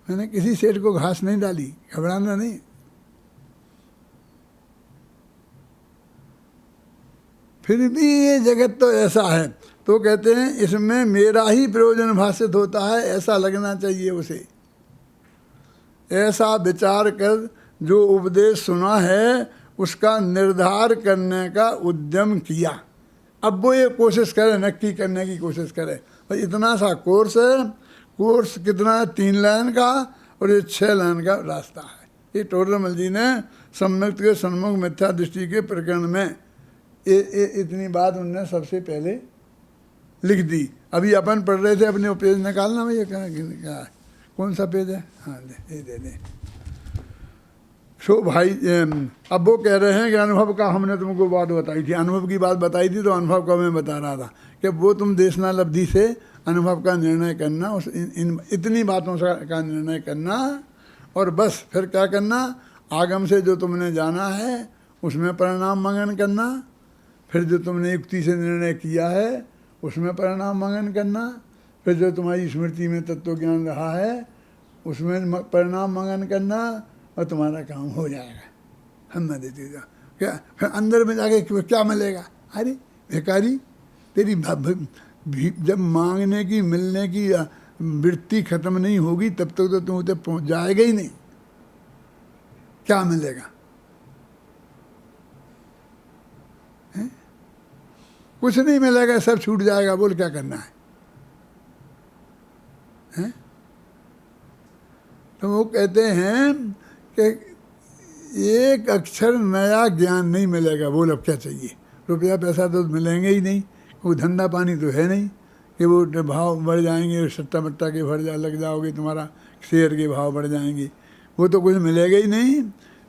मैंने किसी सेठ को घास नहीं डाली, घबराना नहीं। फिर भी ये जगत तो ऐसा है, तो कहते हैं इसमें मेरा ही प्रयोजन भाषित होता है, ऐसा लगना चाहिए उसे, ऐसा विचार कर जो उपदेश सुना है उसका निर्धार करने का उद्यम किया। अब वो ये कोशिश करे, नक्की करने की कोशिश करे, भाई इतना सा कोर्स है, कोर्स कितना है, 3 लाइन का, और ये 6 लाइन का रास्ता है। ये टोडरमल जी ने सम्यक के सन्मुख मिथ्या दृष्टि के प्रकरण में इतनी बात उनने सबसे पहले लिख दी। अभी अपन पढ़ रहे थे, अपने पेज निकालना भैया, क्या कौन सा पेज है, हाँ ये दे दें। सो भाई अब वो कह रहे हैं कि अनुभव का हमने तुमको बात बताई थी, अनुभव की बात बताई थी, तो अनुभव का मैं बता रहा था कि वो तुम देशनालब्धि से अनुभव का निर्णय करना, उस इतनी बातों का निर्णय करना, और बस फिर क्या करना, आगम से जो तुमने जाना है उसमें परिणाम मंगन करना, फिर जो तुमने युक्ति से निर्णय किया है उसमें परिणाम मंगन करना, फिर जो तुम्हारी स्मृति में तत्व ज्ञान रहा है उसमें परिणाम मंगन करना, और तुम्हारा काम हो जाएगा। हम न देते जा क्या, फिर अंदर में जाके क्या मिलेगा, अरे भिखारी तेरी जब मांगने की मिलने की वृत्ति खत्म नहीं होगी तब तक तो तुम उसे पहुँच जाएगा ही नहीं, क्या मिलेगा, है? कुछ नहीं मिलेगा, सब छूट जाएगा, बोल क्या करना है, हैं? तो वो कहते हैं कि एक अक्षर नया ज्ञान नहीं मिलेगा, बोल अब क्या चाहिए, रुपया पैसा तो मिलेंगे ही नहीं, वो धंधा पानी तो है नहीं कि वो भाव बढ़ जाएंगे, सट्टा मट्टा के लग जाओगे, तुम्हारा शेयर के भाव बढ़ जाएंगे, वो तो कुछ मिलेगा ही नहीं।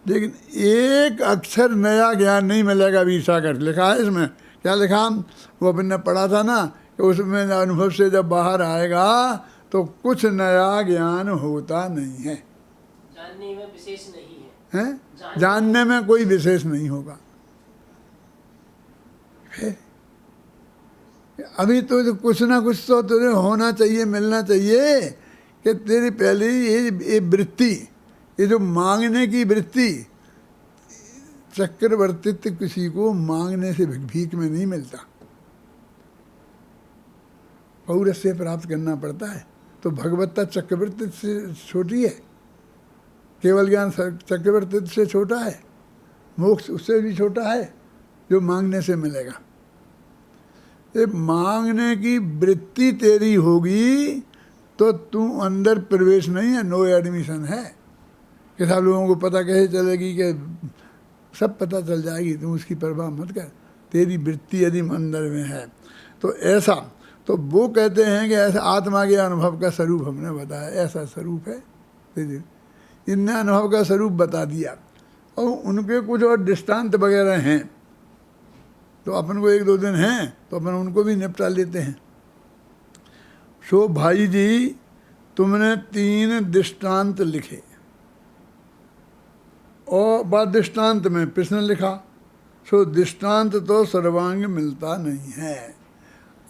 लेकिन एक अक्षर नया ज्ञान नहीं मिलेगा, वीर सागर लिखा है इसमें, क्या लिखा, वो अपन ने पढ़ा था ना कि उसमें अनुभव से जब बाहर आएगा तो कुछ नया ज्ञान होता नहीं है, जानने में विशेष नहीं है? जानने में कोई विशेष नहीं होगा। अभी तो कुछ ना कुछ तो तुझे होना चाहिए, मिलना चाहिए, कि तेरी पहले ये वृत्ति, ये जो मांगने की वृत्ति, चक्रवर्तित्व किसी को मांगने से भीख में नहीं मिलता, पौरस्य प्राप्त करना पड़ता है। तो भगवत्ता चक्रवर्तित्व से छोटी है, केवल ज्ञान चक्रवर्तित्व से छोटा है, मोक्ष उससे भी छोटा है, जो मांगने से मिलेगा। ये मांगने की वृत्ति तेरी होगी तो तू अंदर प्रवेश नहीं है, नो एडमिशन है। कि सब लोगों को पता कैसे चलेगी कि सब पता चल जाएगी, तुम उसकी परवाह मत कर। तेरी वृत्ति यदि अंदर में है तो ऐसा, तो वो कहते हैं कि ऐसा आत्मा के अनुभव का स्वरूप हमने बताया, ऐसा स्वरूप है। इनने अनुभव का स्वरूप बता दिया और उनके कुछ और दृष्टांत वगैरह हैं, तो अपन को 1-2 दिन हैं तो अपन उनको भी निपटा लेते हैं। सो भाई जी, तुमने 3 दृष्टांत लिखे और बाद दृष्टांत में प्रश्न लिखा। सो दृष्टांत तो सर्वांग मिलता नहीं है।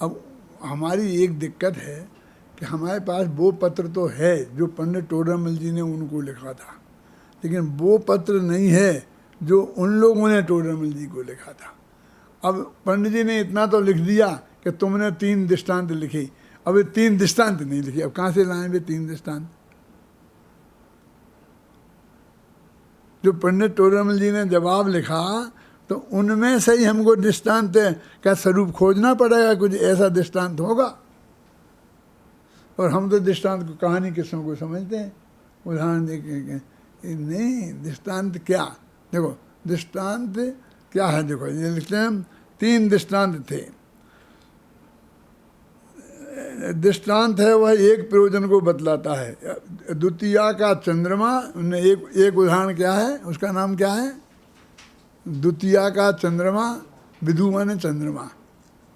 अब हमारी एक दिक्कत है कि हमारे पास वो पत्र तो है जो पंडित टोडरमल जी ने उनको लिखा था, लेकिन वो पत्र नहीं है जो उन लोगों ने टोडरमल जी को लिखा था। अब पंडित जी ने इतना तो लिख दिया कि तुमने 3 दृष्टांत लिखे, अब ये 3 दृष्टांत नहीं लिखे। अब कहाँ से लाएं वे 3 दृष्टांत? जो पंडित टोडरमल जी ने जवाब लिखा तो उनमें से ही हमको दृष्टांत का स्वरूप खोजना पड़ेगा, कुछ ऐसा दृष्टांत होगा। और हम तो दृष्टांत को कहानी किस्सों को समझते हैं, उदाहरण देखेंगे नहीं। दृष्टांत क्या, देखो दृष्टांत क्या है, देखो ये लिखते हैं 3 दृष्टांत थे। दृष्टांत है वह एक प्रयोजन को बतलाता है। द्वितीया का चंद्रमा, एक उदाहरण क्या है, उसका नाम क्या है? द्वितीया का चंद्रमा, विधु माने चंद्रमा,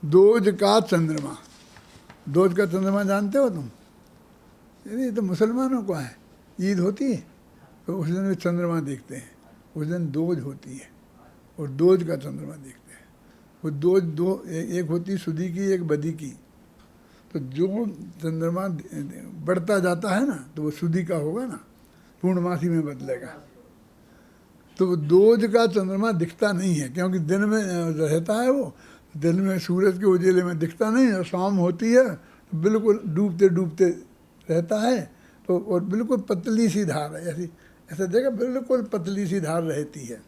दोज का चंद्रमा। दोज का चंद्रमा जानते हो तुम? ये तो मुसलमानों को है, ईद होती है तो उस दिन वे चंद्रमा देखते हैं, उस दिन दोज होती है और दोज का चंद्रमा देखते हैं। वो दोज एक होती सुदी की, एक बदी की। तो जो चंद्रमा बढ़ता जाता है ना तो वो सुदी का होगा ना, पूर्णमासी में बदलेगा। तो दोज का चंद्रमा दिखता नहीं है क्योंकि दिन में रहता है, वो दिन में सूरज के उजेले में दिखता नहीं है। शाम होती है तो बिल्कुल डूबते डूबते रहता है, तो और बिल्कुल पतली सी धार है, ऐसा देखा, बिल्कुल पतली सी धार रहती है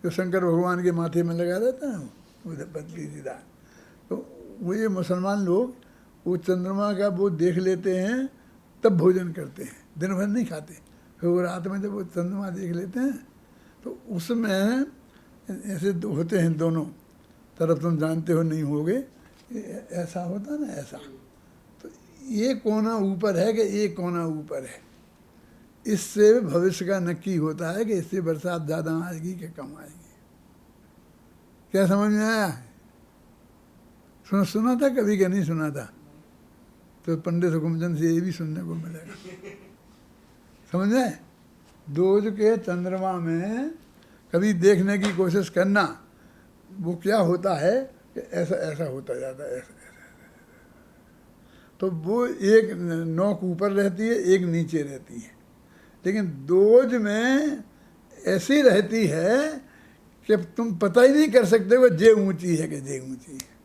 जो शंकर भगवान के माथे में लगा रहता है, वो पतली सी धार। तो वो ये मुसलमान लोग वो चंद्रमा का वो देख लेते हैं तब भोजन करते हैं, दिन भर नहीं खाते। फिर वो रात में जब वो चंद्रमा देख लेते हैं तो उसमें ऐसे होते हैं दोनों तरफ, तुम जानते हो नहीं होगे, ऐसा होता ना ऐसा। तो ये कोना ऊपर है कि एक कोना ऊपर है, इससे भविष्य का नक्की होता है कि इससे बरसात ज़्यादा आएगी कि कम आएगी। क्या समझ में आया? सुना था कभी क्या नहीं सुना था? तो पंडित हुकुमचंद से ये भी सुनने को मिलेगा। समझ में? दोज के चंद्रमा में कभी देखने की कोशिश करना, वो क्या होता है कि ऐसा ऐसा होता जाता है, ऐसा ऐसा। तो वो एक नोक ऊपर रहती है, एक नीचे रहती है, लेकिन दोज में ऐसी रहती है कि तुम पता ही नहीं कर सकते वो जे ऊंची है कि जे ऊंची है।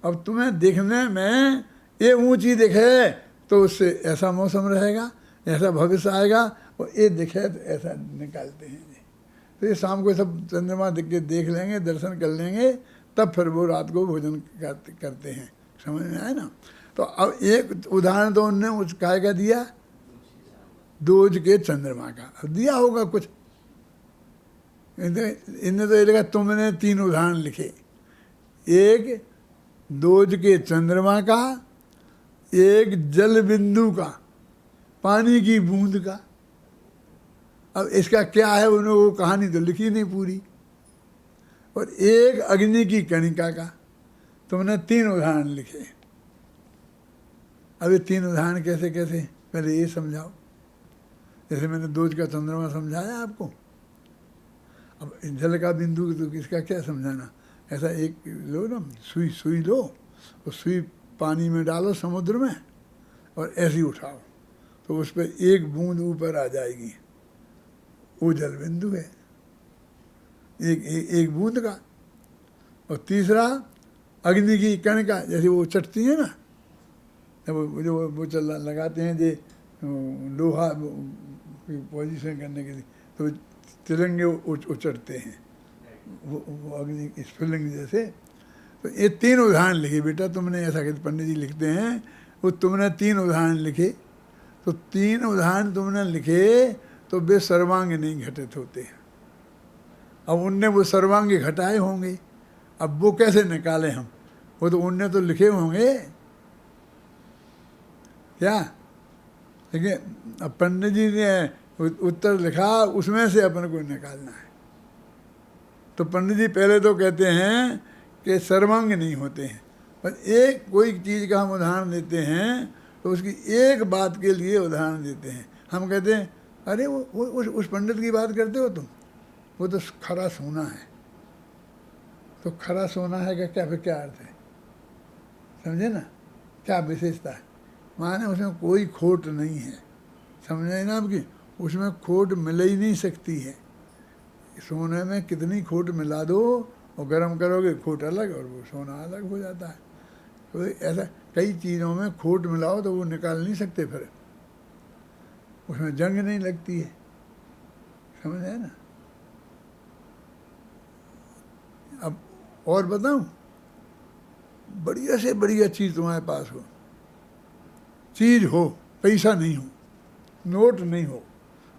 अब तुम्हें देखने में ये ऊंची दिखे तो उससे ऐसा मौसम रहेगा, ऐसा भविष्य आएगा, और ये दिखे तो ऐसा निकालते हैं। तो ये शाम को सब चंद्रमा देख लेंगे, दर्शन कर लेंगे, तब फिर वो रात को भोजन करते हैं। समझ में आया ना? तो अब एक उदाहरण तो उनने उस काय का दिया, दोज के चंद्रमा का। अब दिया होगा कुछ, इनने तो ये लिखा तुमने 3 उदाहरण लिखे, एक दोज के चंद्रमा का, एक जल बिंदु का, पानी की बूंद का। अब इसका क्या है, उन्होंने वो कहानी तो लिखी नहीं पूरी। और एक अग्नि की कणिका का। तुमने 3 उदाहरण लिखे। अब ये 3 उदाहरण कैसे कैसे, पहले ये समझाओ। जैसे मैंने दोज का चंद्रमा समझाया आपको, अब जल का बिंदु तो किसका क्या समझाना। ऐसा एक लो ना, सुई लो, और सुई पानी में डालो समुद्र में, और ऐसे ही उठाओ तो उस पर एक बूंद ऊपर आ जाएगी, वो जल बिंदु है, एक बूंद का। और तीसरा अग्नि की कणिका, जैसे वो चटती है ना, जो वो लगाते हैं जे लोहा पोजीशन करने के लिए, तो तिरंगे उचटते हैं, वो अग्नि स्फुलिंग जैसे। तो ये 3 उदाहरण लिखे बेटा तुमने, ऐसा कहते पंडित जी लिखते हैं, वो तुमने 3 उदाहरण लिखे। तो 3 उदाहरण तुमने लिखे तो वे सर्वांग नहीं घटित होते हैं। अब उनने वो सर्वांग घटाए होंगे, अब वो कैसे निकाले हम? वो तो उनने तो लिखे होंगे क्या? लेकिन अब पंडित जी ने उत्तर लिखा, उसमें से अपन को निकालना है। तो पंडित जी पहले तो कहते हैं कि सर्वांग नहीं होते हैं, पर एक कोई चीज़ का हम उदाहरण देते हैं तो उसकी एक बात के लिए उदाहरण देते हैं। हम कहते हैं अरे वो उस पंडित की बात करते हो तुम, वो तो खरा सोना है। तो खरा सोना है का क्या, फिर क्या अर्थ है? समझे ना, क्या विशेषता है? माने उसमें कोई खोट नहीं है, समझे ना आपकी? उसमें खोट मिल ही नहीं सकती है। सोने में कितनी खोट मिला दो और गर्म करोगे, खोट अलग और वो सोना अलग हो जाता है। तो ऐसा कई चीज़ों में खोट मिलाओ तो वो निकाल नहीं सकते, फिर उसमें जंग नहीं लगती है, समझ है ना? अब और बताऊं, बढ़िया से बढ़िया चीज़ तुम्हारे पास हो, चीज़ हो, पैसा नहीं हो, नोट नहीं हो,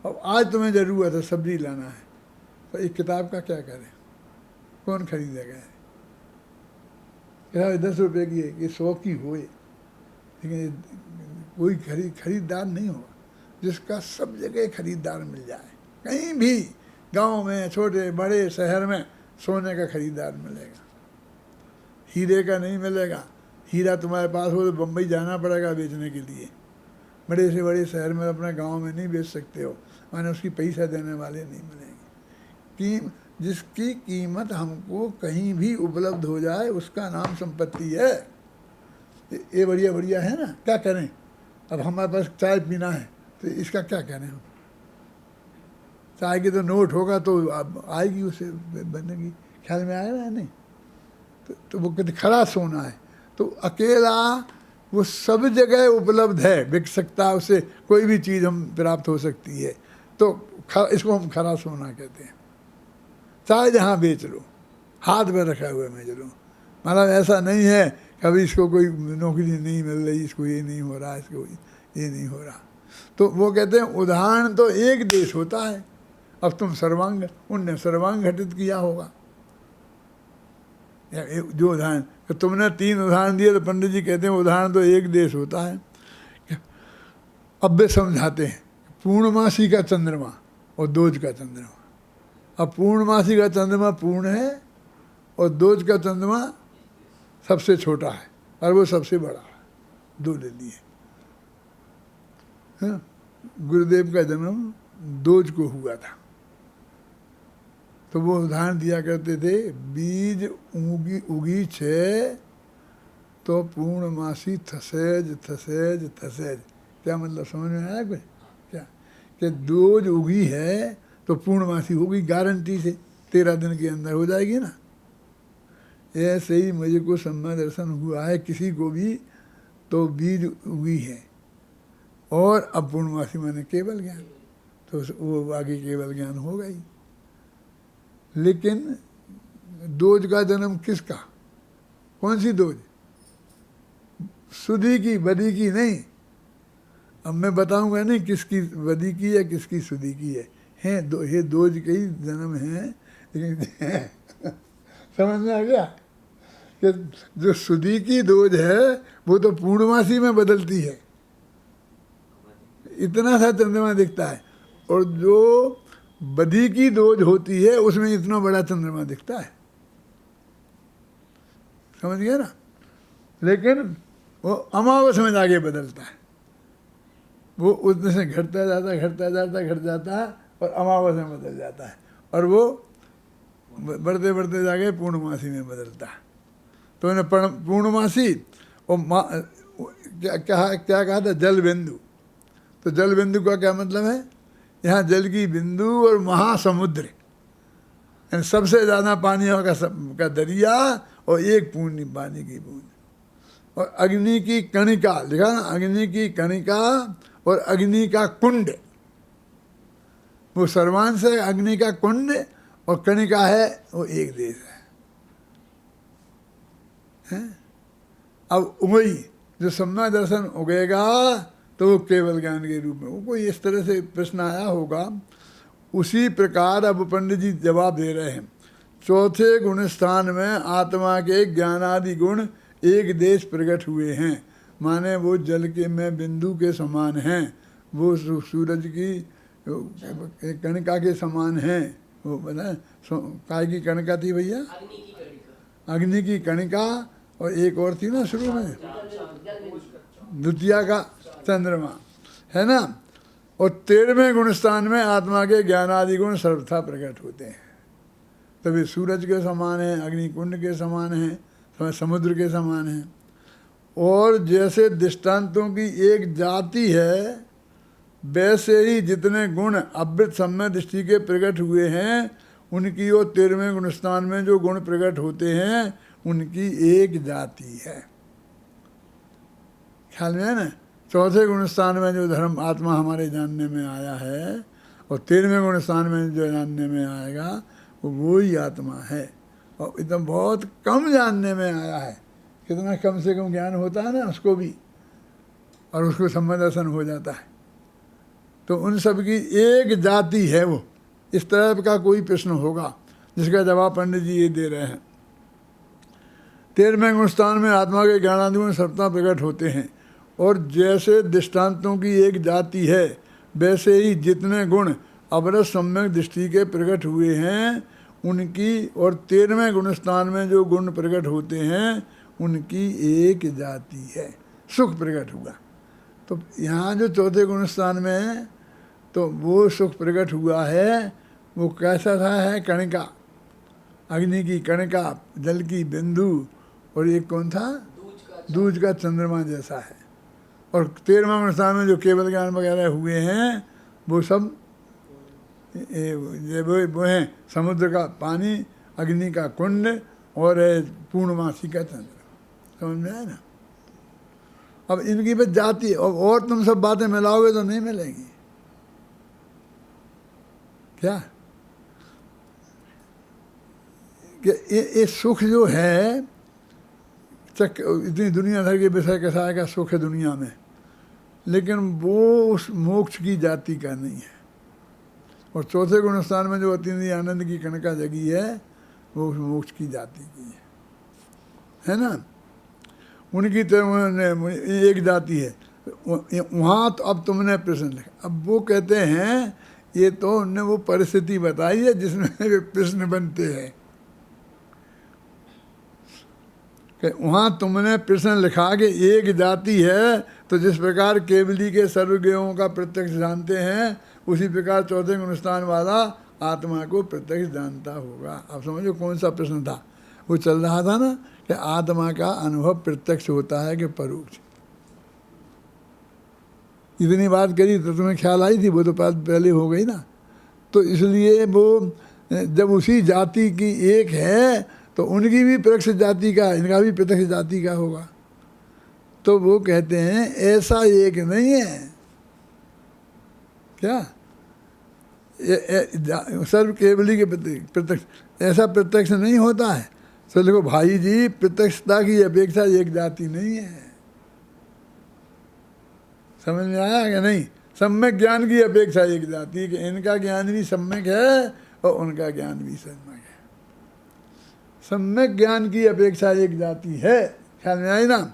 अब आज तुम्हें ज़रूरत है सब्जी लाना है, तो एक किताब का क्या करें? कौन खरीदेगा? किताब 10 रुपये की है कि 100 की हो, लेकिन कोई खरीदार नहीं होगा जिसका सब जगह खरीदार मिल जाए। कहीं भी गांव में, छोटे बड़े शहर में सोने का खरीदार मिलेगा, हीरे का नहीं मिलेगा। हीरा तुम्हारे पास हो तो बम्बई जाना पड़ेगा बेचने के लिए। बड़े से बड़े शहर में, अपने गांव में नहीं बेच सकते हो, माने उसकी पैसा देने वाले नहीं मिलेंगे। कि जिसकी कीमत हमको कहीं भी उपलब्ध हो जाए उसका नाम संपत्ति है। ये बढ़िया बढ़िया है ना, क्या करें? अब हमारे पास चाय पीना है तो इसका क्या करें हम? चाय की तो नोट होगा तो अब आएगी, उसे बनेगी, ख्याल में आएगा नहीं? तो वो कहते खरा सोना है, तो अकेला वो सब जगह उपलब्ध है, बिक सकता है, उससे कोई भी चीज़ हम प्राप्त हो सकती है। तो इसको हम खरा सोना कहते हैं। चाहे जहाँ बेच लो, हाथ में रखा हुआ बेच लो, मतलब ऐसा नहीं है कभी इसको कोई नौकरी नहीं मिल रही, इसको ये नहीं हो रहा, इसको ये नहीं हो रहा। तो वो कहते हैं उदाहरण तो एक देश होता है। अब तुम सर्वांग, उनने सर्वांग घटित किया होगा। जो उदाहरण तो तुमने 3 उदाहरण दिए, तो पंडित जी कहते हैं उदाहरण तो एक देश होता है। अब वे समझाते हैं पूर्णमासी का चंद्रमा और दोज का चंद्रमा। अब पूर्णमासी का चंद्रमा पूर्ण है और दोज का चंद्रमा सबसे छोटा है और वो सबसे बड़ा है, 2 ले लिए। गुरुदेव का जन्म दोज को हुआ था, तो वो उदाहरण दिया करते थे, बीज उगी 6 तो पूर्णमासी थसेज थसेज थसेज। क्या मतलब समझ में आया कुछ? क्या कि दोज उगी है तो पूर्णमासी होगी गारंटी से, 13 दिन के अंदर हो जाएगी ना। ऐसे ही मुझे को सम्य दर्शन हुआ है किसी को भी, तो बीज उगी है और अब पूर्णमासी माने केवल ज्ञान, तो वो आगे केवल ज्ञान हो गई। लेकिन दोज का जन्म किसका? कौन सी दोज? सुधी की, बदी की नहीं। अब मैं बताऊंगा नहीं किसकी बदी की है किसकी सुधी की है। ये दोज के ही जन्म है, लेकिन समझ में आ गया कि जो सुधी की दोज है वो तो पूर्णमासी में बदलती है, इतना सा चंद्रमा दिखता है, और जो बदी की दोज होती है उसमें इतना बड़ा चंद्रमा दिखता है, समझ गया ना। लेकिन वो अमावस में जाके बदलता है, वो उतने से घटता जाता घटता जाता घट जाता है और अमावस में बदल जाता है, और वो बढ़ते बढ़ते जाके पूर्णमासी में बदलता है। तो उन्हें पूर्णमासी और क्या कहा था? जल बिंदु। तो जल बिंदु का क्या मतलब है? यहाँ जल की बिंदु और महासमुद्र, यानी सबसे ज़्यादा पानी का दरिया और एक पूर्ण पानी की बूंद, और अग्नि की कणिका लिखा ना, अग्नि की कणिका और अग्नि का कुंड, वो सर्वांश है, अग्नि का कुंड और कणिका है, वो एक देश है? अब वही जो सम्यक दर्शन उगेगा तो वो केवल ज्ञान के रूप में, वो कोई इस तरह से प्रश्न आया होगा। उसी प्रकार अब पंडित जी जवाब दे रहे हैं। चौथे गुण स्थान में आत्मा के ज्ञानादि गुण एक देश प्रकट हुए हैं, माने वो जल के में बिंदु के समान हैं, वो सूरज की कणिका के समान हैं। वो बना काय की कणिका थी भैया? अग्नि की कणिका। अग्नि की कणिका, और एक और थी ना शुरू में, द्वितीया का चंद्रमा, है ना। और 13वें गुण स्थान में आत्मा के ज्ञानादि गुण सर्वथा प्रकट होते हैं। तभी सूरज के समान है, अग्नि कुंड के समान है, समुद्र के समान है। और जैसे दृष्टांतों की एक जाति है, वैसे ही जितने गुण अवृत सम्यक दृष्टि के प्रकट हुए हैं, उनकी वो 13वें गुण स्थान में जो गुण प्रकट होते हैं, उनकी एक जाति है। ख्याल में है ना? चौथे गुण स्थान में जो धर्म आत्मा हमारे जानने में आया है, और 13वें गुण स्थान में जो जानने में आएगा, वो ही आत्मा है। और एकदम बहुत कम जानने में आया है, कितना कम से कम ज्ञान होता है ना उसको भी, और उसको सम्यक दर्शन हो जाता है। तो उन सब की एक जाति है वो। इस तरह का कोई प्रश्न होगा जिसका जवाब पंडित जी ये दे रहे हैं। 13वें गुण स्थान में आत्मा के ज्ञानादि गुण सर्वथा प्रकट होते हैं, और जैसे दृष्टांतों की एक जाति है, वैसे ही जितने गुण अवरस सम्यक दृष्टि के प्रकट हुए हैं, उनकी और 13वें गुण स्थान में जो गुण प्रकट होते हैं, उनकी एक जाति है। सुख प्रकट हुआ, तो यहाँ जो चौथे गुण स्थान में है, तो वो सुख प्रकट हुआ है, वो कैसा था है? कणिका, अग्नि की कणिका, जल की बिंदु, और एक कौन था? दूज का चंद्रमा जैसा है। और 13वां गुण स्थान में जो केवल ज्ञान वगैरह हुए हैं, वो सब वो हैं समुद्र का पानी, अग्नि का कुंड, और पूर्णमासी का चंद्र। समझ में आया ना? अब इनकी बस जाति, और तुम सब बातें मिलाओगे तो नहीं मिलेंगी। क्या कि ये सुख जो है, इतनी दुनिया भर के विषय कसाय का सुख है दुनिया में, लेकिन वो उस मोक्ष की जाति का नहीं है। और चौथे गुण स्थान में जो अतीन्द्रिय आनंद की कणिका जगी है, वो उस मोक्ष की जाति की है ना। उनकी तो एक जाति है वहाँ। तो अब तुमने प्रश्न लिखा, अब वो कहते हैं ये तो उनने वो परिस्थिति बताई है जिसमें वे प्रश्न बनते हैं। वहाँ तुमने प्रश्न लिखा कि एक जाति है, तो जिस प्रकार केवली के सर्वज्ञों का प्रत्यक्ष जानते हैं, उसी प्रकार चौथे गुण स्थान वाला आत्मा को प्रत्यक्ष जानता होगा। अब समझो कौन सा प्रश्न था वो चल रहा था ना, कि आत्मा का अनुभव प्रत्यक्ष होता है कि परोक्ष। इतनी बात करी तो तुम्हें ख्याल आई थी, वो तो बात पहले हो गई ना। तो इसलिए वो जब उसी जाति की एक है, तो उनकी भी प्रत्यक्ष जाति का, इनका भी प्रत्यक्ष जाति का होगा। तो वो कहते हैं ऐसा एक नहीं है। क्या? सर्व केवली के प्रत्यक्ष, ऐसा प्रत्यक्ष नहीं होता है। तो देखो भाई जी, प्रत्यक्षता की अपेक्षा एक जाति नहीं है। समझ में आया कि नहीं? सम्यक ज्ञान की अपेक्षा एक जाति, कि इनका ज्ञान भी सम्यक है और उनका ज्ञान भी सम्यक है। सम्यक ज्ञान की अपेक्षा एक जाति है। ख्याल में आई ना?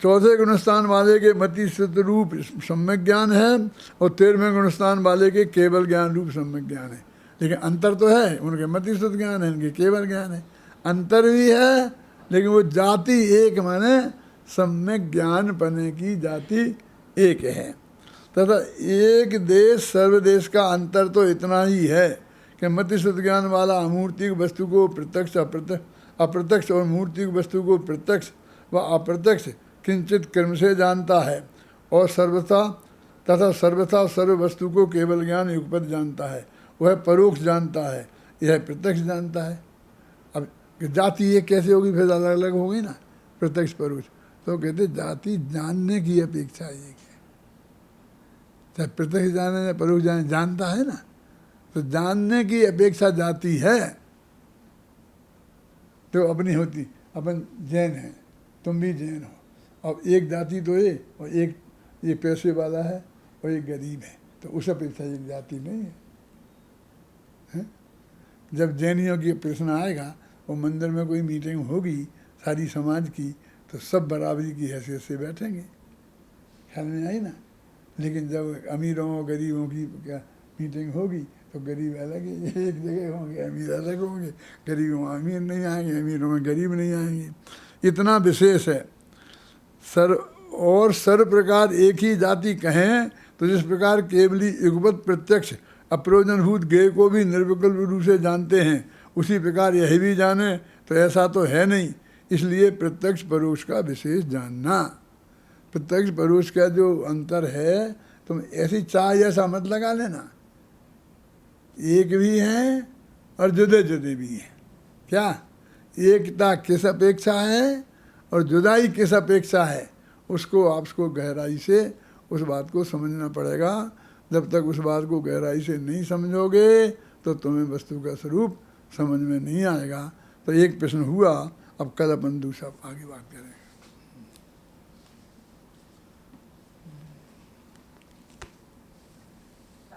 चौथे गुणस्थान वाले के मति सिद्ध रूप सम्यक ज्ञान है, और 13वें गुणस्थान वाले के केवल ज्ञान रूप सम्यक ज्ञान है। लेकिन अंतर तो है, उनके मति सिद्ध ज्ञान है, इनके केवल ज्ञान है। अंतर भी है, लेकिन वो जाति एक, माने सम्यक ज्ञान पने की जाति एक है। तथा एक देश सर्वदेश का अंतर तो इतना ही है कि मति सिद्ध ज्ञान वाला अमूर्तिक वस्तु को प्रत्यक्ष अप्रत्यक्ष और मूर्तिक वस्तु को प्रत्यक्ष व अप्रत्यक्ष किंचित क्रम से जानता है, और सर्वथा सर्व वस्तु को केवल ज्ञान युगपत जानता है। वह परोक्ष जानता है, यह प्रत्यक्ष जानता है। अब जाति ये कैसे होगी? फिर अलग अलग होगी ना, प्रत्यक्ष परोक्ष। तो कहते जाति जानने की अपेक्षा एक है। चाहे प्रत्यक्ष जाने या परोक्ष जाने, जानता है ना, तो जानने की अपेक्षा जाती है तो अपनी होती। अपन जैन हैं, तुम भी जैन हो, अब एक जाति तो ये, और एक ये पैसे वाला है और एक गरीब है, तो उस अपेक्षा एक जाति नहीं है, हैं? जब जैनियों की प्रश्न आएगा और मंदिर में कोई मीटिंग होगी सारी समाज की, तो सब बराबरी की हैसियत से बैठेंगे, ख्याल में आई ना। लेकिन जब अमीरों और गरीबों की क्या मीटिंग होगी तो गरीब अलग ही एक जगह होंगे, अमीर अलग होंगे, गरीबों में अमीर नहीं आएंगे, अमीरों में गरीब नहीं आएंगे। इतना विशेष है। सर्व प्रकार एक ही जाति कहें तो जिस प्रकार केवली युगपत प्रत्यक्ष अप्रयोजनभूत ज्ञेय को भी निर्विकल्प रूप से जानते हैं, उसी प्रकार यही भी जाने तो ऐसा तो है नहीं। इसलिए प्रत्यक्ष परोक्ष का विशेष जानना। प्रत्यक्ष परोक्ष का जो अंतर है, तुम ऐसी चाय ऐसा मत लगा लेना, एक भी हैं और जुदे जुदे भी हैं। क्या एकता किस अपेक्षा है और जुदाई किस अपेक्षा है, उसको आपको गहराई से उस बात को समझना पड़ेगा। जब तक उस बात को गहराई से नहीं समझोगे तो तुम्हें वस्तु का स्वरूप समझ में नहीं आएगा। तो एक प्रश्न हुआ, अब कल अपन दूसरा आगे बात करें।